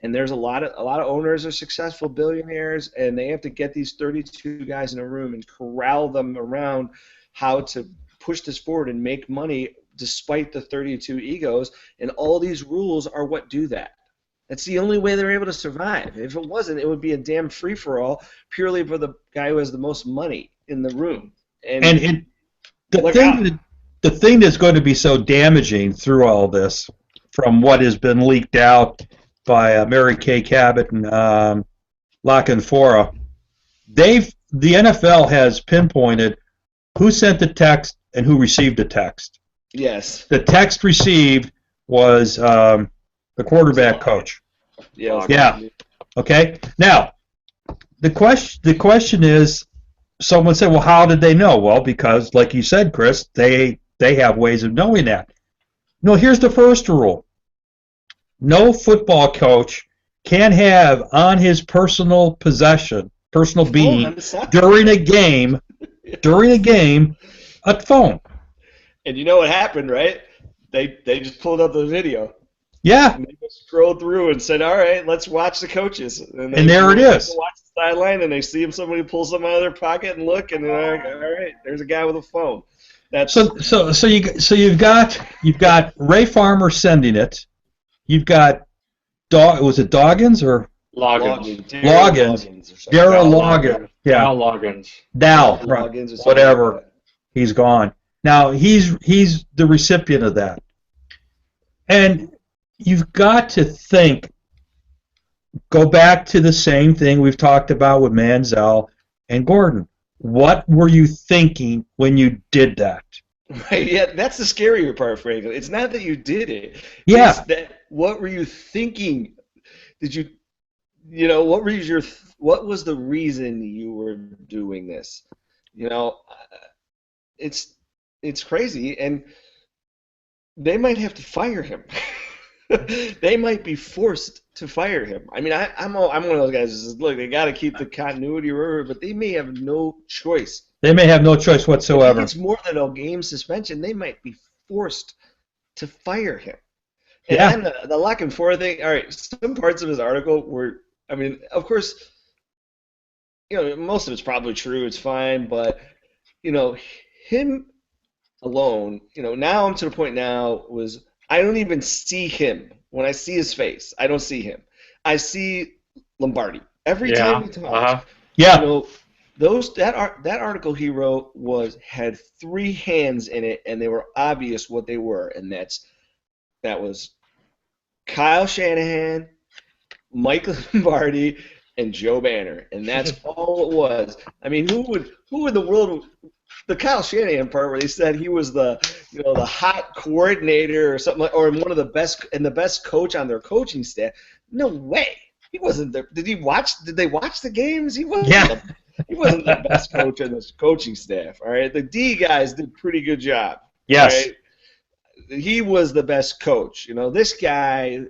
And there's a lot of owners are successful billionaires, and they have to get these 32 guys in a room and corral them around how to push this forward and make money despite the 32 egos. And all these rules are what do that. That's the only way they're able to survive. If it wasn't, it would be a damn free-for-all purely for the guy who has the most money in the room. And
the thing that's going to be so damaging through all this, from what has been leaked out by Mary Kay Cabot and La Canfora, the NFL has pinpointed who sent the text and who received the text.
Yes.
The text received was the quarterback coach. Yeah. Okay. Now, the question is, someone said, well, how did they know? Well, because, like you said, Chris, they have ways of knowing that. No, here's the first rule. No football coach can have on his personal being, during a game, a phone.
And you know what happened, right? They just pulled up the video.
Yeah.
And they just scrolled through and said, all right, let's watch the coaches.
And there it is.
Watch the sideline, and they see somebody pulls them out of their pocket and look, and they're like, all right, there's a guy with a phone.
So you've got Ray Farmer sending it, You've got was it Doggins or
Loggins.
Loggins? Darrell Loggins. Yeah.
Al Loggins.
Dow,
Loggins
right.
or something
Whatever.
like that.
He's gone. Now he's the recipient of that. And you've got to think, go back to the same thing we've talked about with Manziel and Gordon. What were you thinking when you did that?
Right, yeah, that's the scarier part, Franklin. It's not that you did it.
Yeah.
It's that, what were you thinking? Did you, what was the reason you were doing this? It's crazy, and they might have to fire him. They might be forced to fire him. I mean, I'm one of those guys who says, look, they got to keep the continuity, but they may have no choice.
They may have no choice whatsoever.
If it's more than a game suspension, they might be forced to fire him. And
Yeah.
then the lock and forth thing, all right, some parts of his article were, I mean, of course, most of it's probably true, it's fine, but, him alone, now I'm to the point now I don't even see him. When I see his face, I don't see him. I see Lombardi. Every time he talks,
Yeah.
that article he wrote had 3 hands in it, and they were obvious what they were, and that was Kyle Shanahan, Mike Lombardi, and Joe Banner, and that's all it was. I mean, who in the world? The Kyle Shanahan part where they said he was the hot coordinator or something, or one of the best coach on their coaching staff. No way. He wasn't there. Did they watch the games? He wasn't.
Yeah.
He wasn't the best coach on this coaching staff. All right, the D guys did a pretty good job.
Yes.
Right? He was the best coach. This guy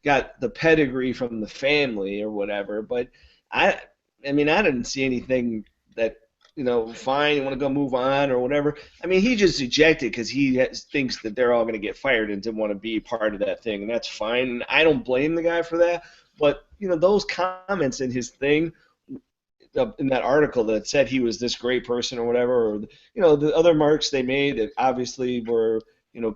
got the pedigree from the family or whatever. But I didn't see anything that. Fine, you want to go move on or whatever. I mean, he just ejected because he thinks that they're all going to get fired and didn't want to be part of that thing, and that's fine. And I don't blame the guy for that. But, those comments in his thing, in that article that said he was this great person or whatever, or, the other marks they made that obviously were,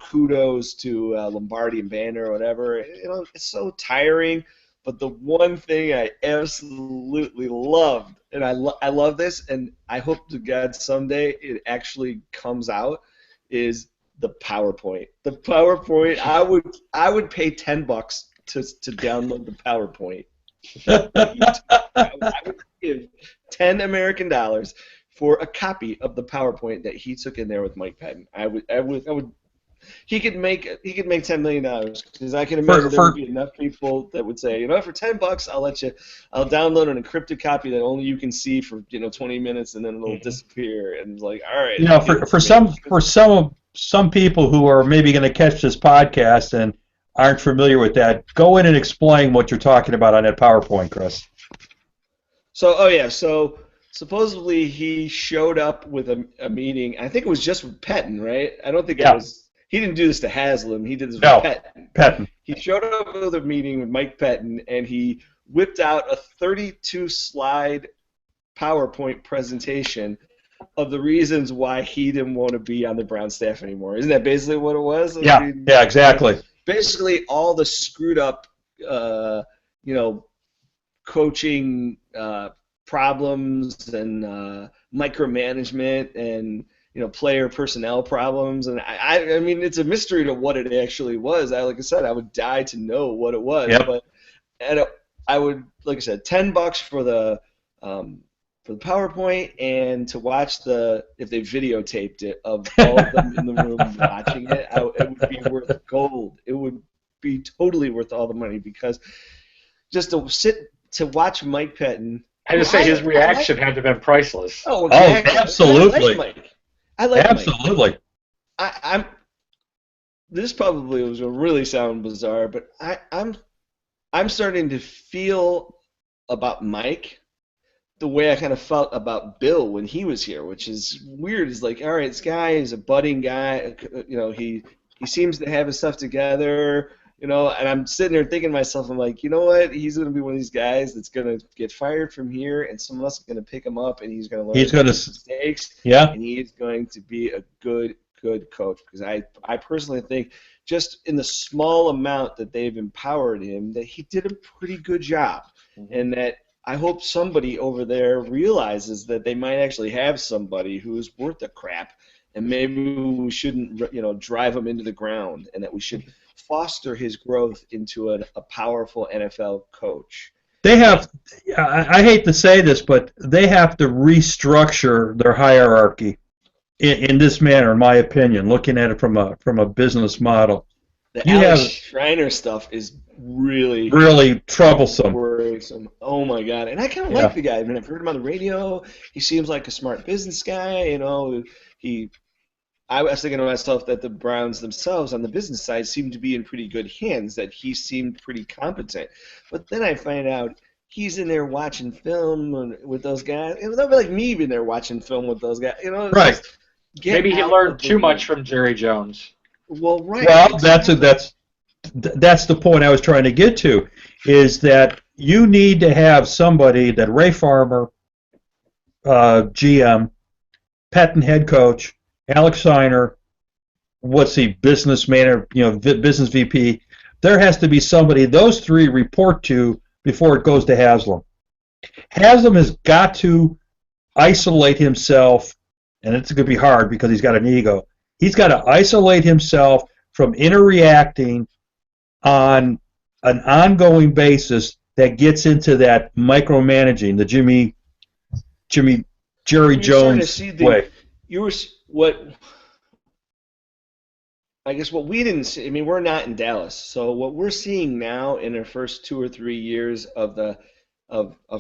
kudos to Lombardi and Banner or whatever, it's so tiring. But the one thing I absolutely loved, and I love this, and I hope to God someday it actually comes out, is the PowerPoint. The PowerPoint, I would pay $10 to download the PowerPoint. I would give $10 American for a copy of the PowerPoint that he took in there with Mike Patton. I would. He could make $10 million because I can imagine there would be enough people that would say, for $10, I'll download an encrypted copy that only you can see for 20 minutes and then it'll disappear, and like, all right.
For some people who are maybe going to catch this podcast and aren't familiar with that, go in and explain what you're talking about on that PowerPoint, Chris.
So supposedly he showed up with a meeting. I think it was just with Patton, right? I don't think it was. He didn't do this to Haslam. He did this with
Patton.
He showed up with a meeting with Mike Patton, and he whipped out a 32-slide PowerPoint presentation of the reasons why he didn't want to be on the Brown staff anymore. Isn't that basically what it was?
Yeah, exactly.
Basically, all the screwed up, coaching problems and micromanagement and player personnel problems, and I mean, it's a mystery to what it actually was. Like I said, I would die to know what it was.
Yep.
But I would, like I said, $10 for the PowerPoint and to watch if they videotaped it of all of them in the room watching it. It would be worth gold. It would be totally worth all the money, because just to watch Mike Patton.
I just say his reaction had to have been priceless.
Oh, exactly.
Absolutely.
I like Mike.
Absolutely.
This probably was going to really sound bizarre, but I'm starting to feel about Mike the way I kind of felt about Bill when he was here, which is weird. It's like, all right, this guy is a budding guy. He seems to have his stuff together. And I'm sitting there thinking to myself, I'm like, you know what? He's going to be one of these guys that's going to get fired from here, and someone else is going to pick him up, and he's going to learn his mistakes.
Yeah.
And he is going to be a good coach, because I personally think just in the small amount that they've empowered him, that he did a pretty good job, and that I hope somebody over there realizes that they might actually have somebody who's worth a crap, and maybe we shouldn't, drive him into the ground, and that we should foster his growth into a powerful NFL coach.
They have, I hate to say this, but they have to restructure their hierarchy in this manner, in my opinion, looking at it from a business model.
The Alex Schreiner stuff is really troublesome. Worrisome. Oh my God! And I kind of like the guy. I mean, I've heard him on the radio. He seems like a smart business guy. I was thinking to myself that the Browns themselves on the business side seemed to be in pretty good hands, that he seemed pretty competent. But then I find out he's in there watching film with those guys. It would be like me being there watching film with those guys.
Right.
Maybe he learned too much from Jerry Jones.
Well, right.
Well, that's the point I was trying to get to, is that you need to have somebody that Ray Farmer, GM, Patton head coach, Alex Steiner, business manager, business VP. There has to be somebody those three report to before it goes to Haslam. Haslam has got to isolate himself, and it's going to be hard because he's got an ego. He's got to isolate himself from interreacting on an ongoing basis that gets into that micromanaging, the Jerry Jones way.
I guess what we didn't see, I mean, we're not in Dallas, so what we're seeing now in the first 2 or 3 years of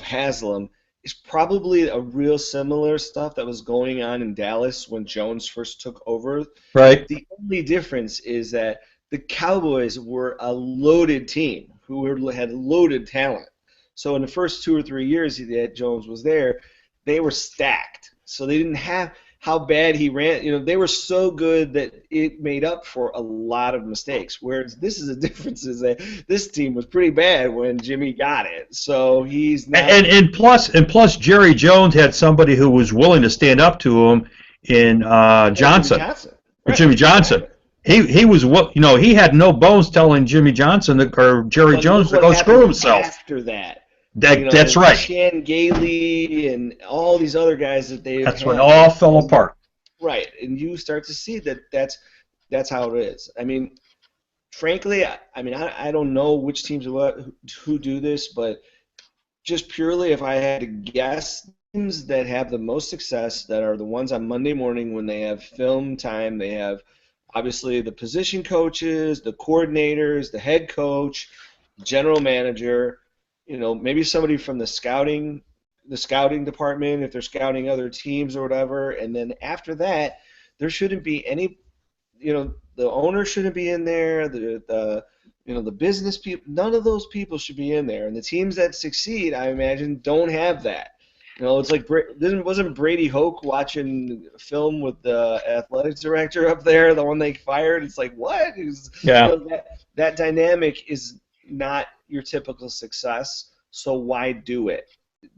Haslam is probably a real similar stuff that was going on in Dallas when Jones first took over.
Right.
The only difference is that the Cowboys were a loaded team who had loaded talent. So in the first 2 or 3 years that Jones was there, they were stacked. So they didn't have how bad he ran. They were so good that it made up for a lot of mistakes. Whereas this is a difference, is that this team was pretty bad when Jimmy got it. So he's not.
And plus Jerry Jones had somebody who was willing to stand up to him in Johnson.
Right.
Jimmy Johnson. He was he had no bones telling Jimmy Johnson or Jerry Jones to go screw himself.
After that.
That's right.
Shan Gailey and all these other guys that they.
That's when it all fell apart.
Right, and you start to see that's how it is. I mean, frankly, I don't know which teams who do this, but just purely if I had to guess, teams that have the most success, that are the ones on Monday morning when they have film time, they have obviously the position coaches, the coordinators, the head coach, general manager. Maybe somebody from the scouting department if they're scouting other teams or whatever, and then after that, there shouldn't be any, the owner shouldn't be in there, the business people, none of those people should be in there, and the teams that succeed, I imagine, don't have that. It's like, wasn't Brady Hoke watching film with the athletics director up there, the one they fired? It's like, what?
Yeah.
That dynamic is not your typical success, so why do it?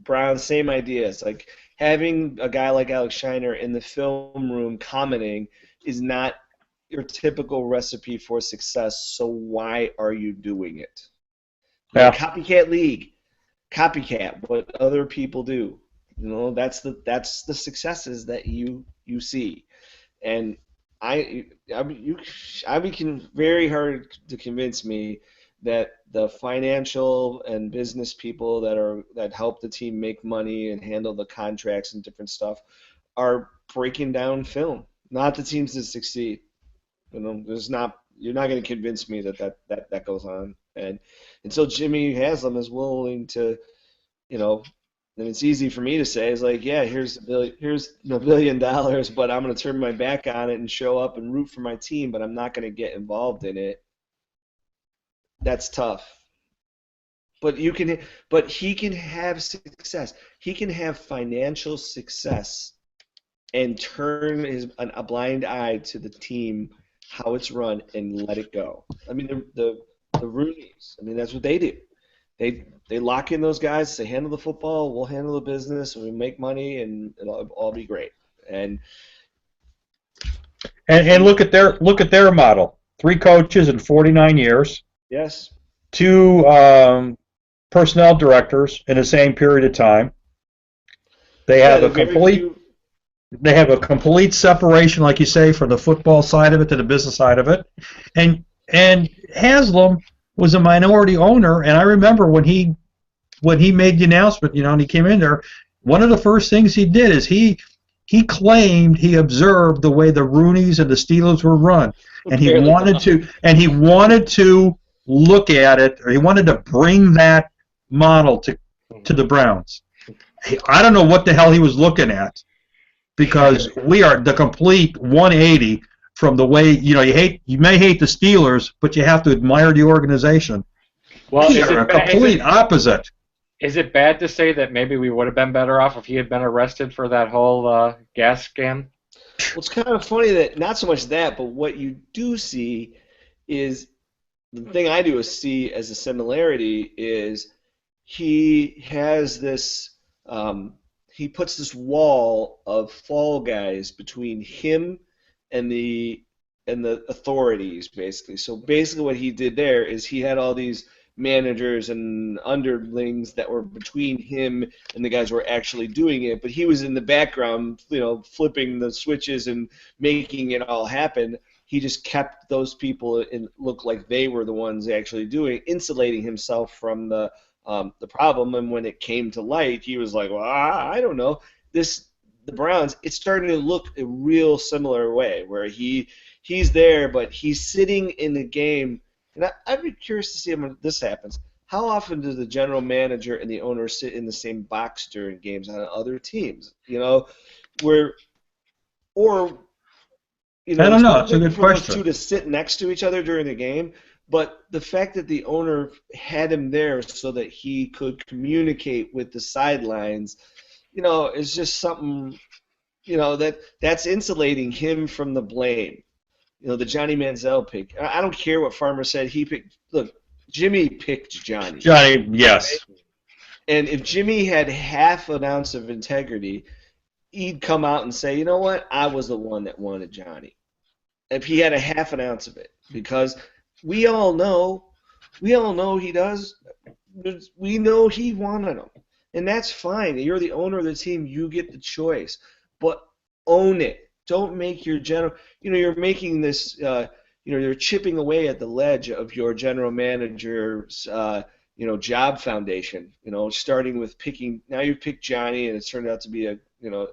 Brown, same idea. It's like having a guy like Alex Steiner in the film room commenting is not your typical recipe for success, so why are you doing it?
Yeah.
Copycat league. Copycat, what other people do. That's the successes that you see. And very hard to convince me that the financial and business people that help the team make money and handle the contracts and different stuff are breaking down film. Not the teams that succeed. You're not going to convince me that goes on. And until Jimmy Haslam is willing to, then it's easy for me to say, it's like, yeah, here's $1 billion, but I'm going to turn my back on it and show up and root for my team, but I'm not going to get involved in it. That's tough. But he can have success. He can have financial success and turn a blind eye to the team, how it's run, and let it go. I mean, the Rooneys, that's what they do. They lock in those guys, they handle the football, we'll handle the business, and we make money, and it'll all be great. And
look at their model. 3 coaches in 49 years,
Yes.
2 personnel directors in the same period of time. They have they have a complete separation, like you say, from the football side of it to the business side of it. And Haslam was a minority owner, and I remember when he made the announcement, and he came in there, one of the first things he did is he claimed he observed the way the Rooneys and the Steelers were run, and he wanted to look at it, or he wanted to bring that model to the Browns. I don't know what the hell he was looking at, because we are the complete 180 from the way you may hate the Steelers, but you have to admire the organization.
Well,
we are a complete opposite.
Is it bad to say that maybe we would have been better off if he had been arrested for that whole gas scam?
Well, it's kind of funny that not so much that, but what you do see is the thing I do is see as a similarity is he has this. He puts this wall of fall guys between him and the authorities, basically. So basically what he did there is he had all these managers and underlings that were between him and the guys who were actually doing it, but he was in the background, flipping the switches and making it all happen. He just kept those people and looked like they were the ones actually doing, insulating himself from the problem. And when it came to light, he was like, well, I don't know. The Browns, it's starting to look a real similar way, where he's there, but he's sitting in the game. And I'd be curious to see when this happens. How often do the general manager and the owner sit in the same box during games on other teams? I don't know.
It's a good question.
Those two to sit next to each other during the game. But the fact that the owner had him there so that he could communicate with the sidelines, is just something, that's insulating him from the blame. The Johnny Manziel pick. I don't care what Farmer said. He picked. Look, Jimmy picked Johnny.
Johnny, yes.
Right? And if Jimmy had half an ounce of integrity, he'd come out and say, you know what, I was the one that wanted Johnny. If he had a half an ounce of it, because we all know he does. We know he wanted him, and that's fine. You're the owner of the team. You get the choice, but own it. Don't make your general. You're making this. You're chipping away at the ledge of your general manager's. Job foundation. Starting with picking. Now you pick Johnny, and it's turned out to be an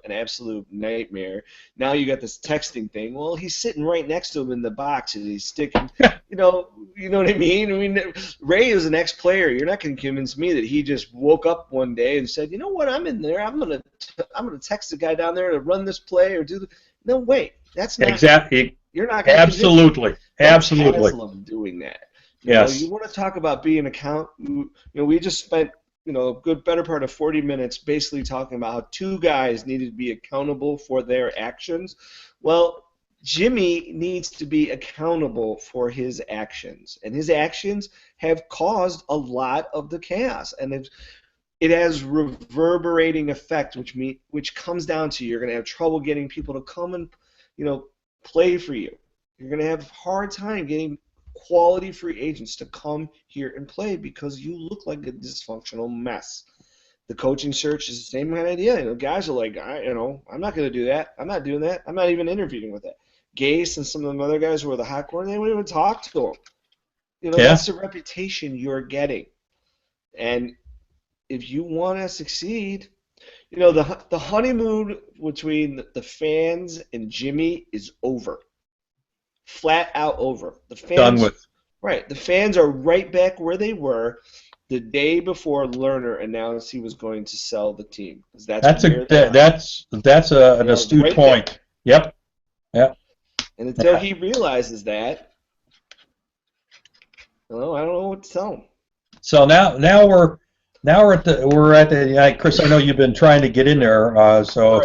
absolute nightmare. Now you got this texting thing. Well, he's sitting right next to him in the box, and he's sticking. You know what I mean? Ray is an ex-player. You're not going to convince me that he just woke up one day and said, you know what? I'm in there. I'm gonna text the guy down there to run this play or do the. No, wait. That's not
exactly.
You're not going to
absolutely
doing that.
Yes.
You want to talk about being we just spent a good better part of 40 minutes basically talking about how 2 guys needed to be accountable for their actions. Well, Jimmy needs to be accountable for his actions, and his actions have caused a lot of the chaos, and it has reverberating effect, which comes down to you're going to have trouble getting people to come and play for you. You're going to have a hard time getting quality free agents to come here and play because you look like a dysfunctional mess. The coaching search is the same kind of idea. Guys are like, I'm not going to do that. I'm not doing that. I'm not even interviewing with that. Gase and some of the other guys who were the hot corner, they wouldn't even talk to him. That's the reputation you're getting. And if you want to succeed, the honeymoon between the fans and Jimmy is over. Flat out over. The fans,
done with.
Right. The fans are right back where they were the day before Lerner announced he was going to sell the team. That's an astute right point.
There. Yep.
And until he realizes that, I don't know what to tell him.
So now we're at the Chris. I know you've been trying to get in there. So right,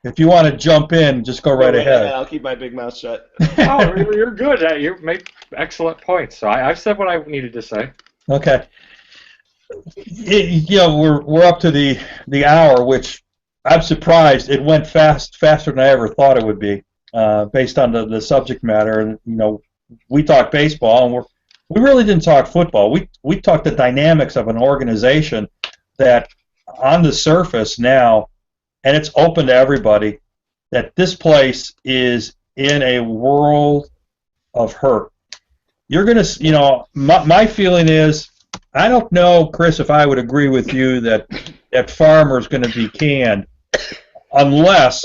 if you want to jump in, just go right ahead.
I'll keep my big mouth shut.
Oh, you're good. You make excellent points. So I've said what I needed to say.
Okay. We're up to the hour, which I'm surprised it went faster than I ever thought it would be, based on the subject matter. And we talked baseball, and we really didn't talk football. We talked the dynamics of an organization that, on the surface now, and it's open to everybody, that this place is in a world of hurt. You're going to, my feeling is, I don't know, Chris, if I would agree with you that Farmer is going to be canned unless,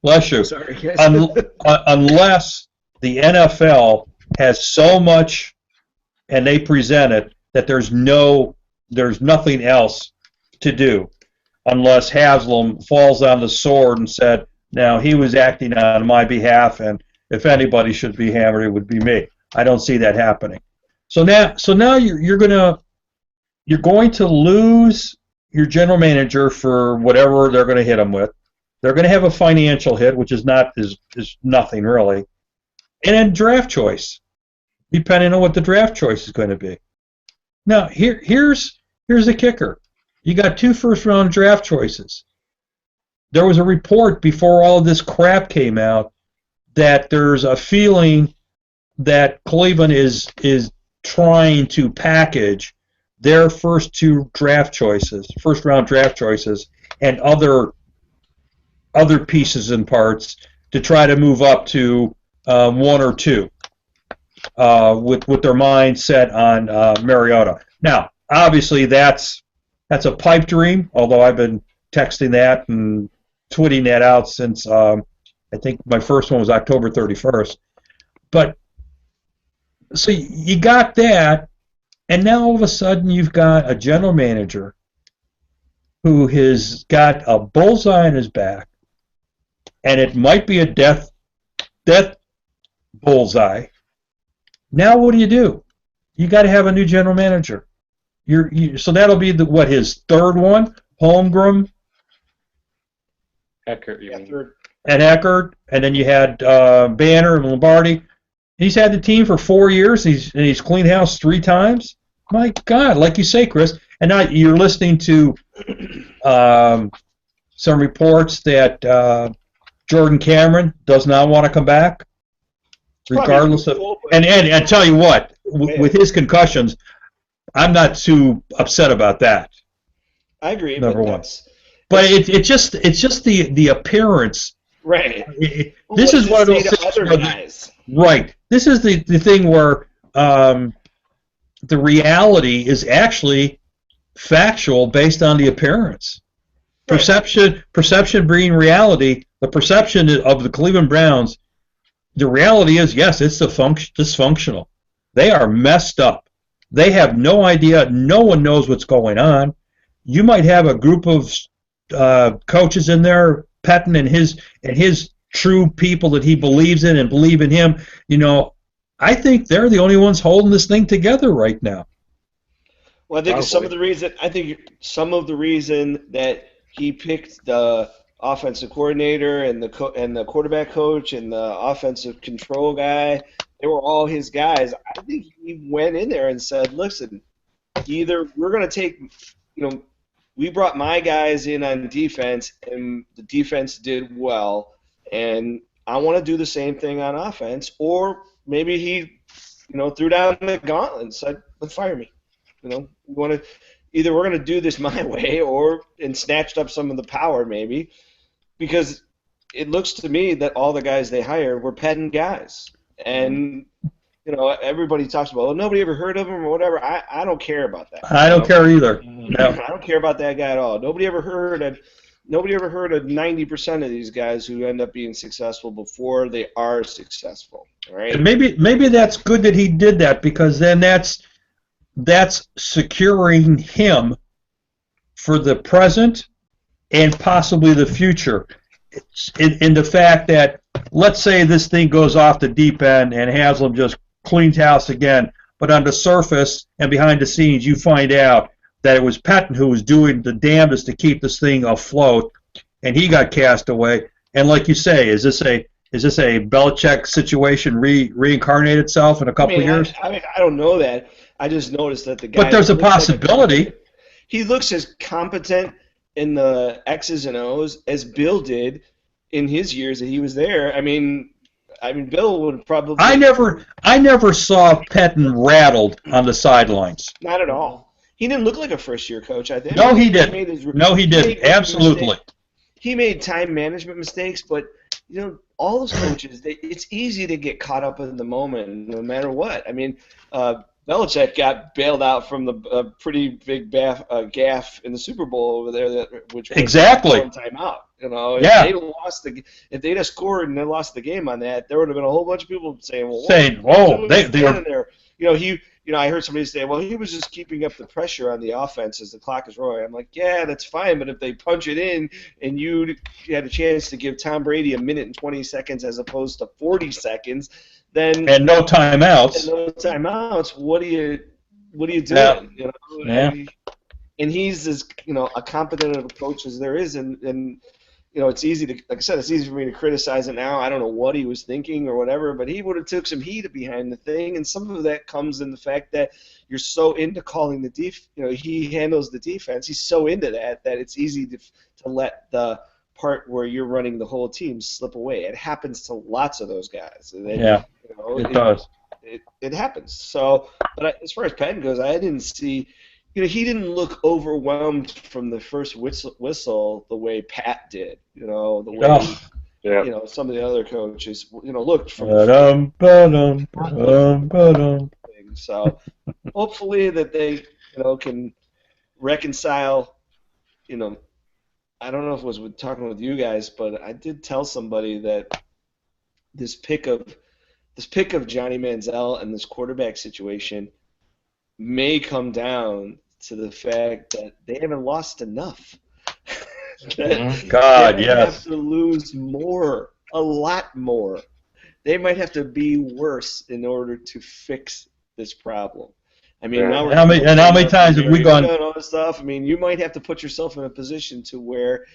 bless you,
Sorry, guys.
unless the NFL has so much, and they present it, that there's nothing else to do, unless Haslam falls on the sword and said, now he was acting on my behalf, and if anybody should be hammered, it would be me. I don't see that happening. So now you're going to lose your general manager for whatever they're going to hit him with. They're going to have a financial hit, which is nothing really, and then draft choice, depending on what the draft choice is going to be. Now here's the kicker: you got 2 first-round draft choices. There was a report before all of this crap came out that there's a feeling that Cleveland is trying to package their first 2 draft choices, first-round draft choices, and other pieces and parts to try to move up to 1 or 2, with their mind set on Mariota. Now, obviously, that's a pipe dream. Although I've been texting that and tweeting that out since I think my first one was October 31st. But so you got that, and now all of a sudden you've got a general manager who has got a bullseye on his back, and it might be a death bullseye. Now what do? You got to have a new general manager. So that'll be his 3rd one, Holmgren,
Eckert, you mean.
and Eckert, and then you had Banner and Lombardi. He's had the team for 4 years, and he's cleaned house 3 times. My God, like you say, Chris. And now you're listening to some reports that Jordan Cameron does not want to come back, regardless of. And tell you what, with his concussions, I'm not too upset about that.
I agree.
Number one, but it's just the appearance.
Right.
This is one of those things. Right. This is the thing where the reality is actually factual based on the appearance. Right. Perception being reality. The perception of the Cleveland Browns, the reality is, yes, it's dysfunctional. They are messed up. They have no idea. No one knows what's going on. You might have a group of coaches in there, Petten and his true people that he believes in and believe in him. I think they're the only ones holding this thing together right now.
Well, I think some of the reason that he picked the offensive coordinator and the quarterback coach and the offensive control guy, they were all his guys. I think he went in there and said, listen, either we're going to take, we brought my guys in on defense, and the defense did well, and I want to do the same thing on offense. Or maybe he, threw down the gauntlet and said, "Let's fire me." We want to either we're going to do this my way, and snatched up some of the power maybe, because it looks to me that all the guys they hired were Petten guys, and. Everybody talks about, nobody ever heard of him or whatever. I don't care about that.
I don't care either. No.
I don't care about that guy at all. Nobody ever heard of 90% of these guys who end up being successful before they are successful. All right.
And maybe that's good that he did that, because then that's securing him for the present and possibly the future. In the fact that, let's say this thing goes off the deep end and Haslam just cleans house again, but on the surface and behind the scenes you find out that it was Petten who was doing the damnedest to keep this thing afloat, and he got cast away. And like you say, is this a Belichick situation reincarnate itself in a couple of years?
I don't know that. I just noticed that the guy.
But there's a possibility.
He looks as competent in the X's and O's as Bill did in his years that he was there. I mean, I mean, Bill would probably.
I never saw Pettin rattled on the sidelines.
Not at all. He didn't look like a first-year coach. I think.
No, he didn't. No, he didn't. Absolutely.
He made time management mistakes, but all those coaches, it's easy to get caught up in the moment, no matter what. I mean, Belichick got bailed out from the pretty big gaffe in the Super Bowl over there, which was
exactly
one timeout. If they'd have scored and they lost the game on that, there would have been a whole bunch of people saying, "Whoa, they were there." I heard somebody say, "Well, he was just keeping up the pressure on the offense as the clock is rolling." I'm like, "Yeah, that's fine, but if they punch it in and you had a chance to give Tom Brady 1 minute and 20 seconds as opposed to 40 seconds." And
no timeouts.
What are you doing?
Yeah.
And he's as a competent of a coach as there is, and it's easy to, like I said, it's easy for me to criticize it now. I don't know what he was thinking or whatever, but he would have took some heat behind the thing, and some of that comes in the fact that you're so into calling the he handles the defense. He's so into that it's easy to let the part where you're running the whole team slip away. It happens to lots of those guys.
It does.
It happens. So, but as far as Patton goes, I didn't see. He didn't look overwhelmed from the first whistle the way Pat did. The way some of the other coaches looked from the So hopefully that they can reconcile. I don't know if it was talking with you guys, but I did tell somebody that this pick of Johnny Manziel and this quarterback situation may come down to the fact that they haven't lost enough.
God,
they
yes.
have to lose more, a lot more. They might have to be worse in order to fix this problem. I mean, now
how many times have we gone?
All this stuff. I mean, you might have to put yourself in a position to where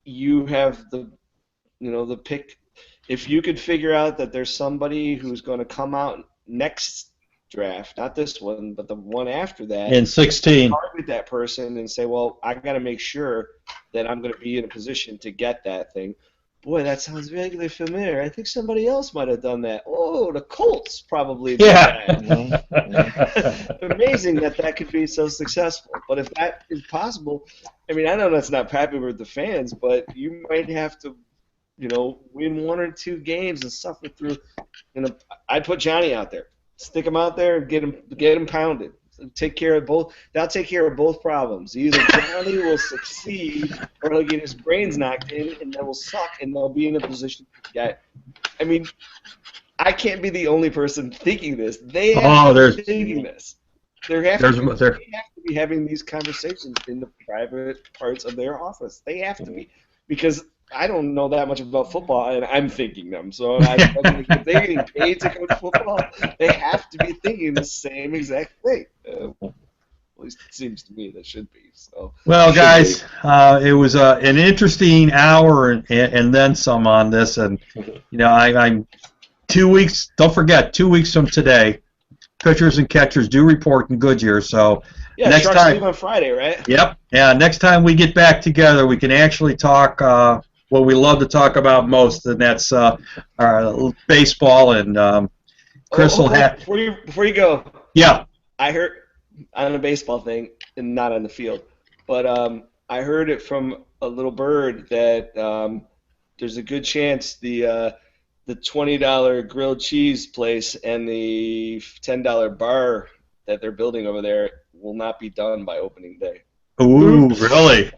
you have the pick. If you could figure out that there's somebody who's going to come out next draft, not this one, but the one after that,
in 16,
target that person and say, well, I got to make sure that I'm going to be in a position to get that thing. Boy, that sounds vaguely familiar. I think somebody else might have done that. Oh, the Colts probably did that. Amazing that could be so successful. But if that is possible, I mean, I know that's not popular with the fans, but you might have to, win 1 or 2 games and suffer through. I'd put Johnny out there. Stick him out there and get him pounded. Take care of both. That'll take care of both problems. Either Johnny will succeed, or he'll get his brains knocked in, and that will suck, and they'll be in a position to get. I mean, I can't be the only person thinking this. They have to be thinking this. They have to be having these conversations in the private parts of their office. They have to be, because I don't know that much about football, and I'm thinking them. So if they're getting paid to coach football, they have to be thinking the same exact thing. At least it seems to me that should be. So.
Well, guys, it was an interesting hour and then some on this, and I'm 2 weeks. Don't forget, 2 weeks from today, pitchers and catchers do report in Goodyear. So.
Yeah, next time leave on Friday, right?
Yep. Yeah. Next time we get back together, we can actually talk what we love to talk about most, and that's baseball. And Chris will have.
Before you go.
Yeah.
I heard on a baseball thing, and not on the field, but I heard it from a little bird that there's a good chance the $20 grilled cheese place and the $10 bar that they're building over there will not be done by opening day.
Ooh, really?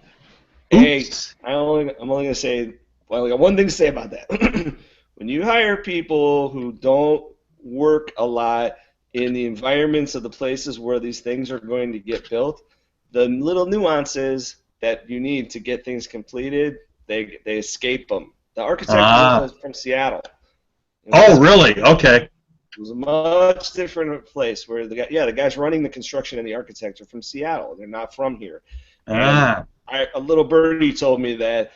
Hey, I'm only going to say, well, I got one thing to say about that. When you hire people who don't work a lot in the environments of the places where these things are going to get built, the little nuances that you need to get things completed, they escape them. The architect was from Seattle.
Oh, really? Okay.
It was a much different place where the guys running the construction and the architects are from Seattle. They're not from here. A little birdie told me that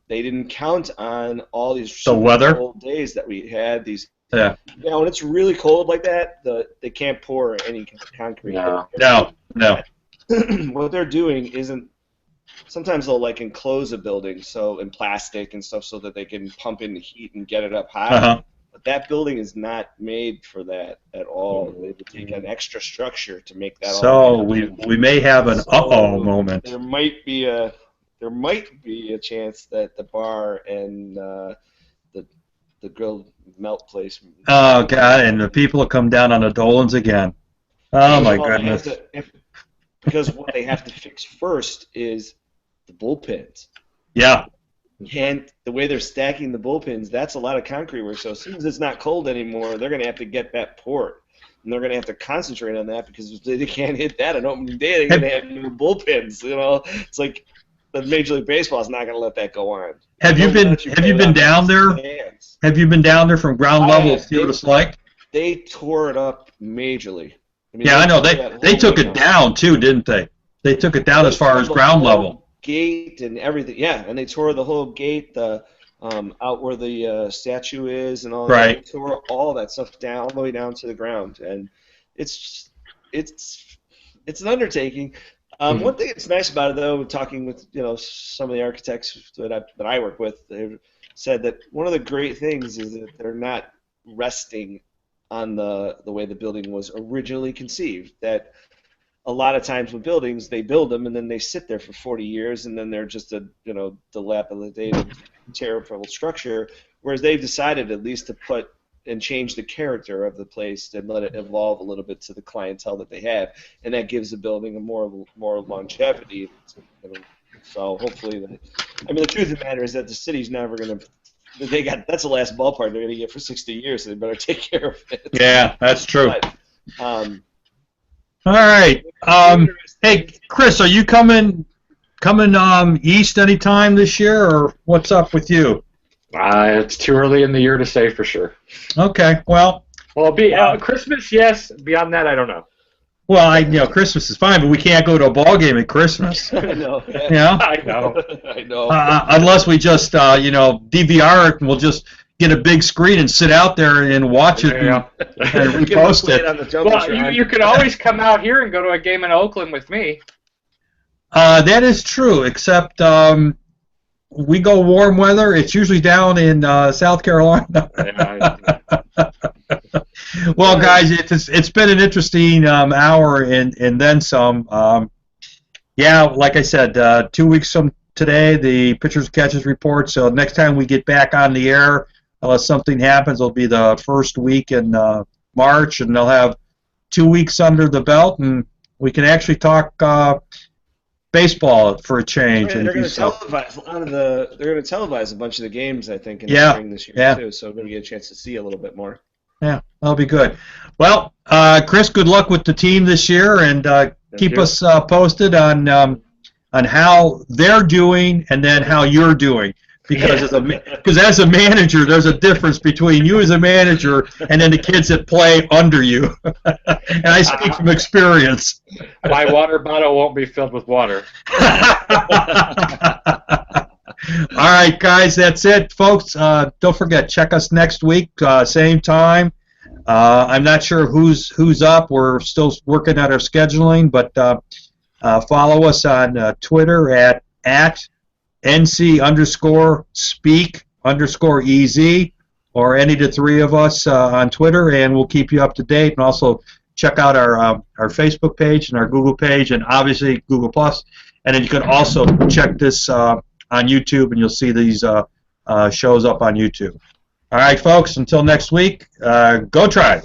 they didn't count on all these cold days that we had. When it's really cold like that, they can't pour any concrete.
No.
What they're doing isn't sometimes they'll like enclose a building so in plastic and stuff so that they can pump in the heat and get it up high.
Uh-huh.
But that building is not made for that at all. They would take an extra structure to make that all
So
happen.
we may have an
So
uh-oh moment.
There might be a chance that the bar and the grilled melt place.
Oh God! And the people will come down on the Dolans again. Oh my goodness!
Because what they have to fix first is the bullpens.
Yeah.
And the way they're stacking the bullpens, that's a lot of concrete work. So as soon as it's not cold anymore, they're going to have to get that poured. And they're going to have to concentrate on that because if they can't hit that on opening day, they're going to have new bullpens. You know, it's like the Major League Baseball is not going to let that go on.
Have you been down there?
Stands.
Have you been down there from ground level to see what it's like?
They tore it up majorly. I mean,
yeah, I know. They took it down too, didn't they? They took it down as far as ground level.
Gate and everything, yeah, and they tore the whole gate, the out where the statue is, and all
right.
that. They tore all that stuff down, all the way down to the ground, and it's an undertaking. One thing that's nice about it, though, talking with some of the architects that I work with, they said that one of the great things is that they're not resting on the way the building was originally conceived. That a lot of times with buildings, they build them and then they sit there for 40 years and then they're just a dilapidated, terrible structure. Whereas they've decided at least to put and change the character of the place and let it evolve a little bit to the clientele that they have, and that gives the building a more longevity. So hopefully, the truth of the matter is that the city's never going to. That's the last ballpark they're going to get for 60 years, so they better take care of it.
Yeah, that's true.
But,
all right. Hey, Chris, are you coming east anytime this year, or what's up with you?
It's too early in the year to say for sure.
Okay. Well,
Christmas, yes. Beyond that, I don't know.
Well, Christmas is fine, but we can't go to a ball game at Christmas.
I know.
Yeah.
I know.
I know.
Unless we just, DVR it, and we'll just get a big screen and sit out there and watch it and repost it.
Well, you could always come out here and go to a game in Oakland with me.
That is true, except we go warm weather. It's usually down in South Carolina. Well, guys, it's been an interesting hour and then some. Like I said, 2 weeks from today, the pitchers and catches report. So next time we get back on the air, unless something happens, it'll be the first week in March, and they'll have 2 weeks under the belt, and we can actually talk baseball for a change.
They're going to televise They're going to televise a bunch of the games, I think, in the spring this year too. So we're going to get a chance to see a little bit more.
Yeah, that'll be good. Well, Chris, good luck with the team this year, and keep us posted on how they're doing and then how you're doing. Because as a manager, there's a difference between you as a manager and then the kids that play under you. And I speak from experience.
My water bottle won't be filled with water.
All right, guys, that's it, folks. Don't forget, check us next week, same time. I'm not sure who's up. We're still working at our scheduling, but follow us on Twitter at NC_speak_EZ, or any of the three of us on Twitter, and we'll keep you up to date. And also check out our Facebook page and our Google page, and obviously Google+. And then you can also check this on YouTube, and you'll see these shows up on YouTube. All right, folks, until next week, go Tribe.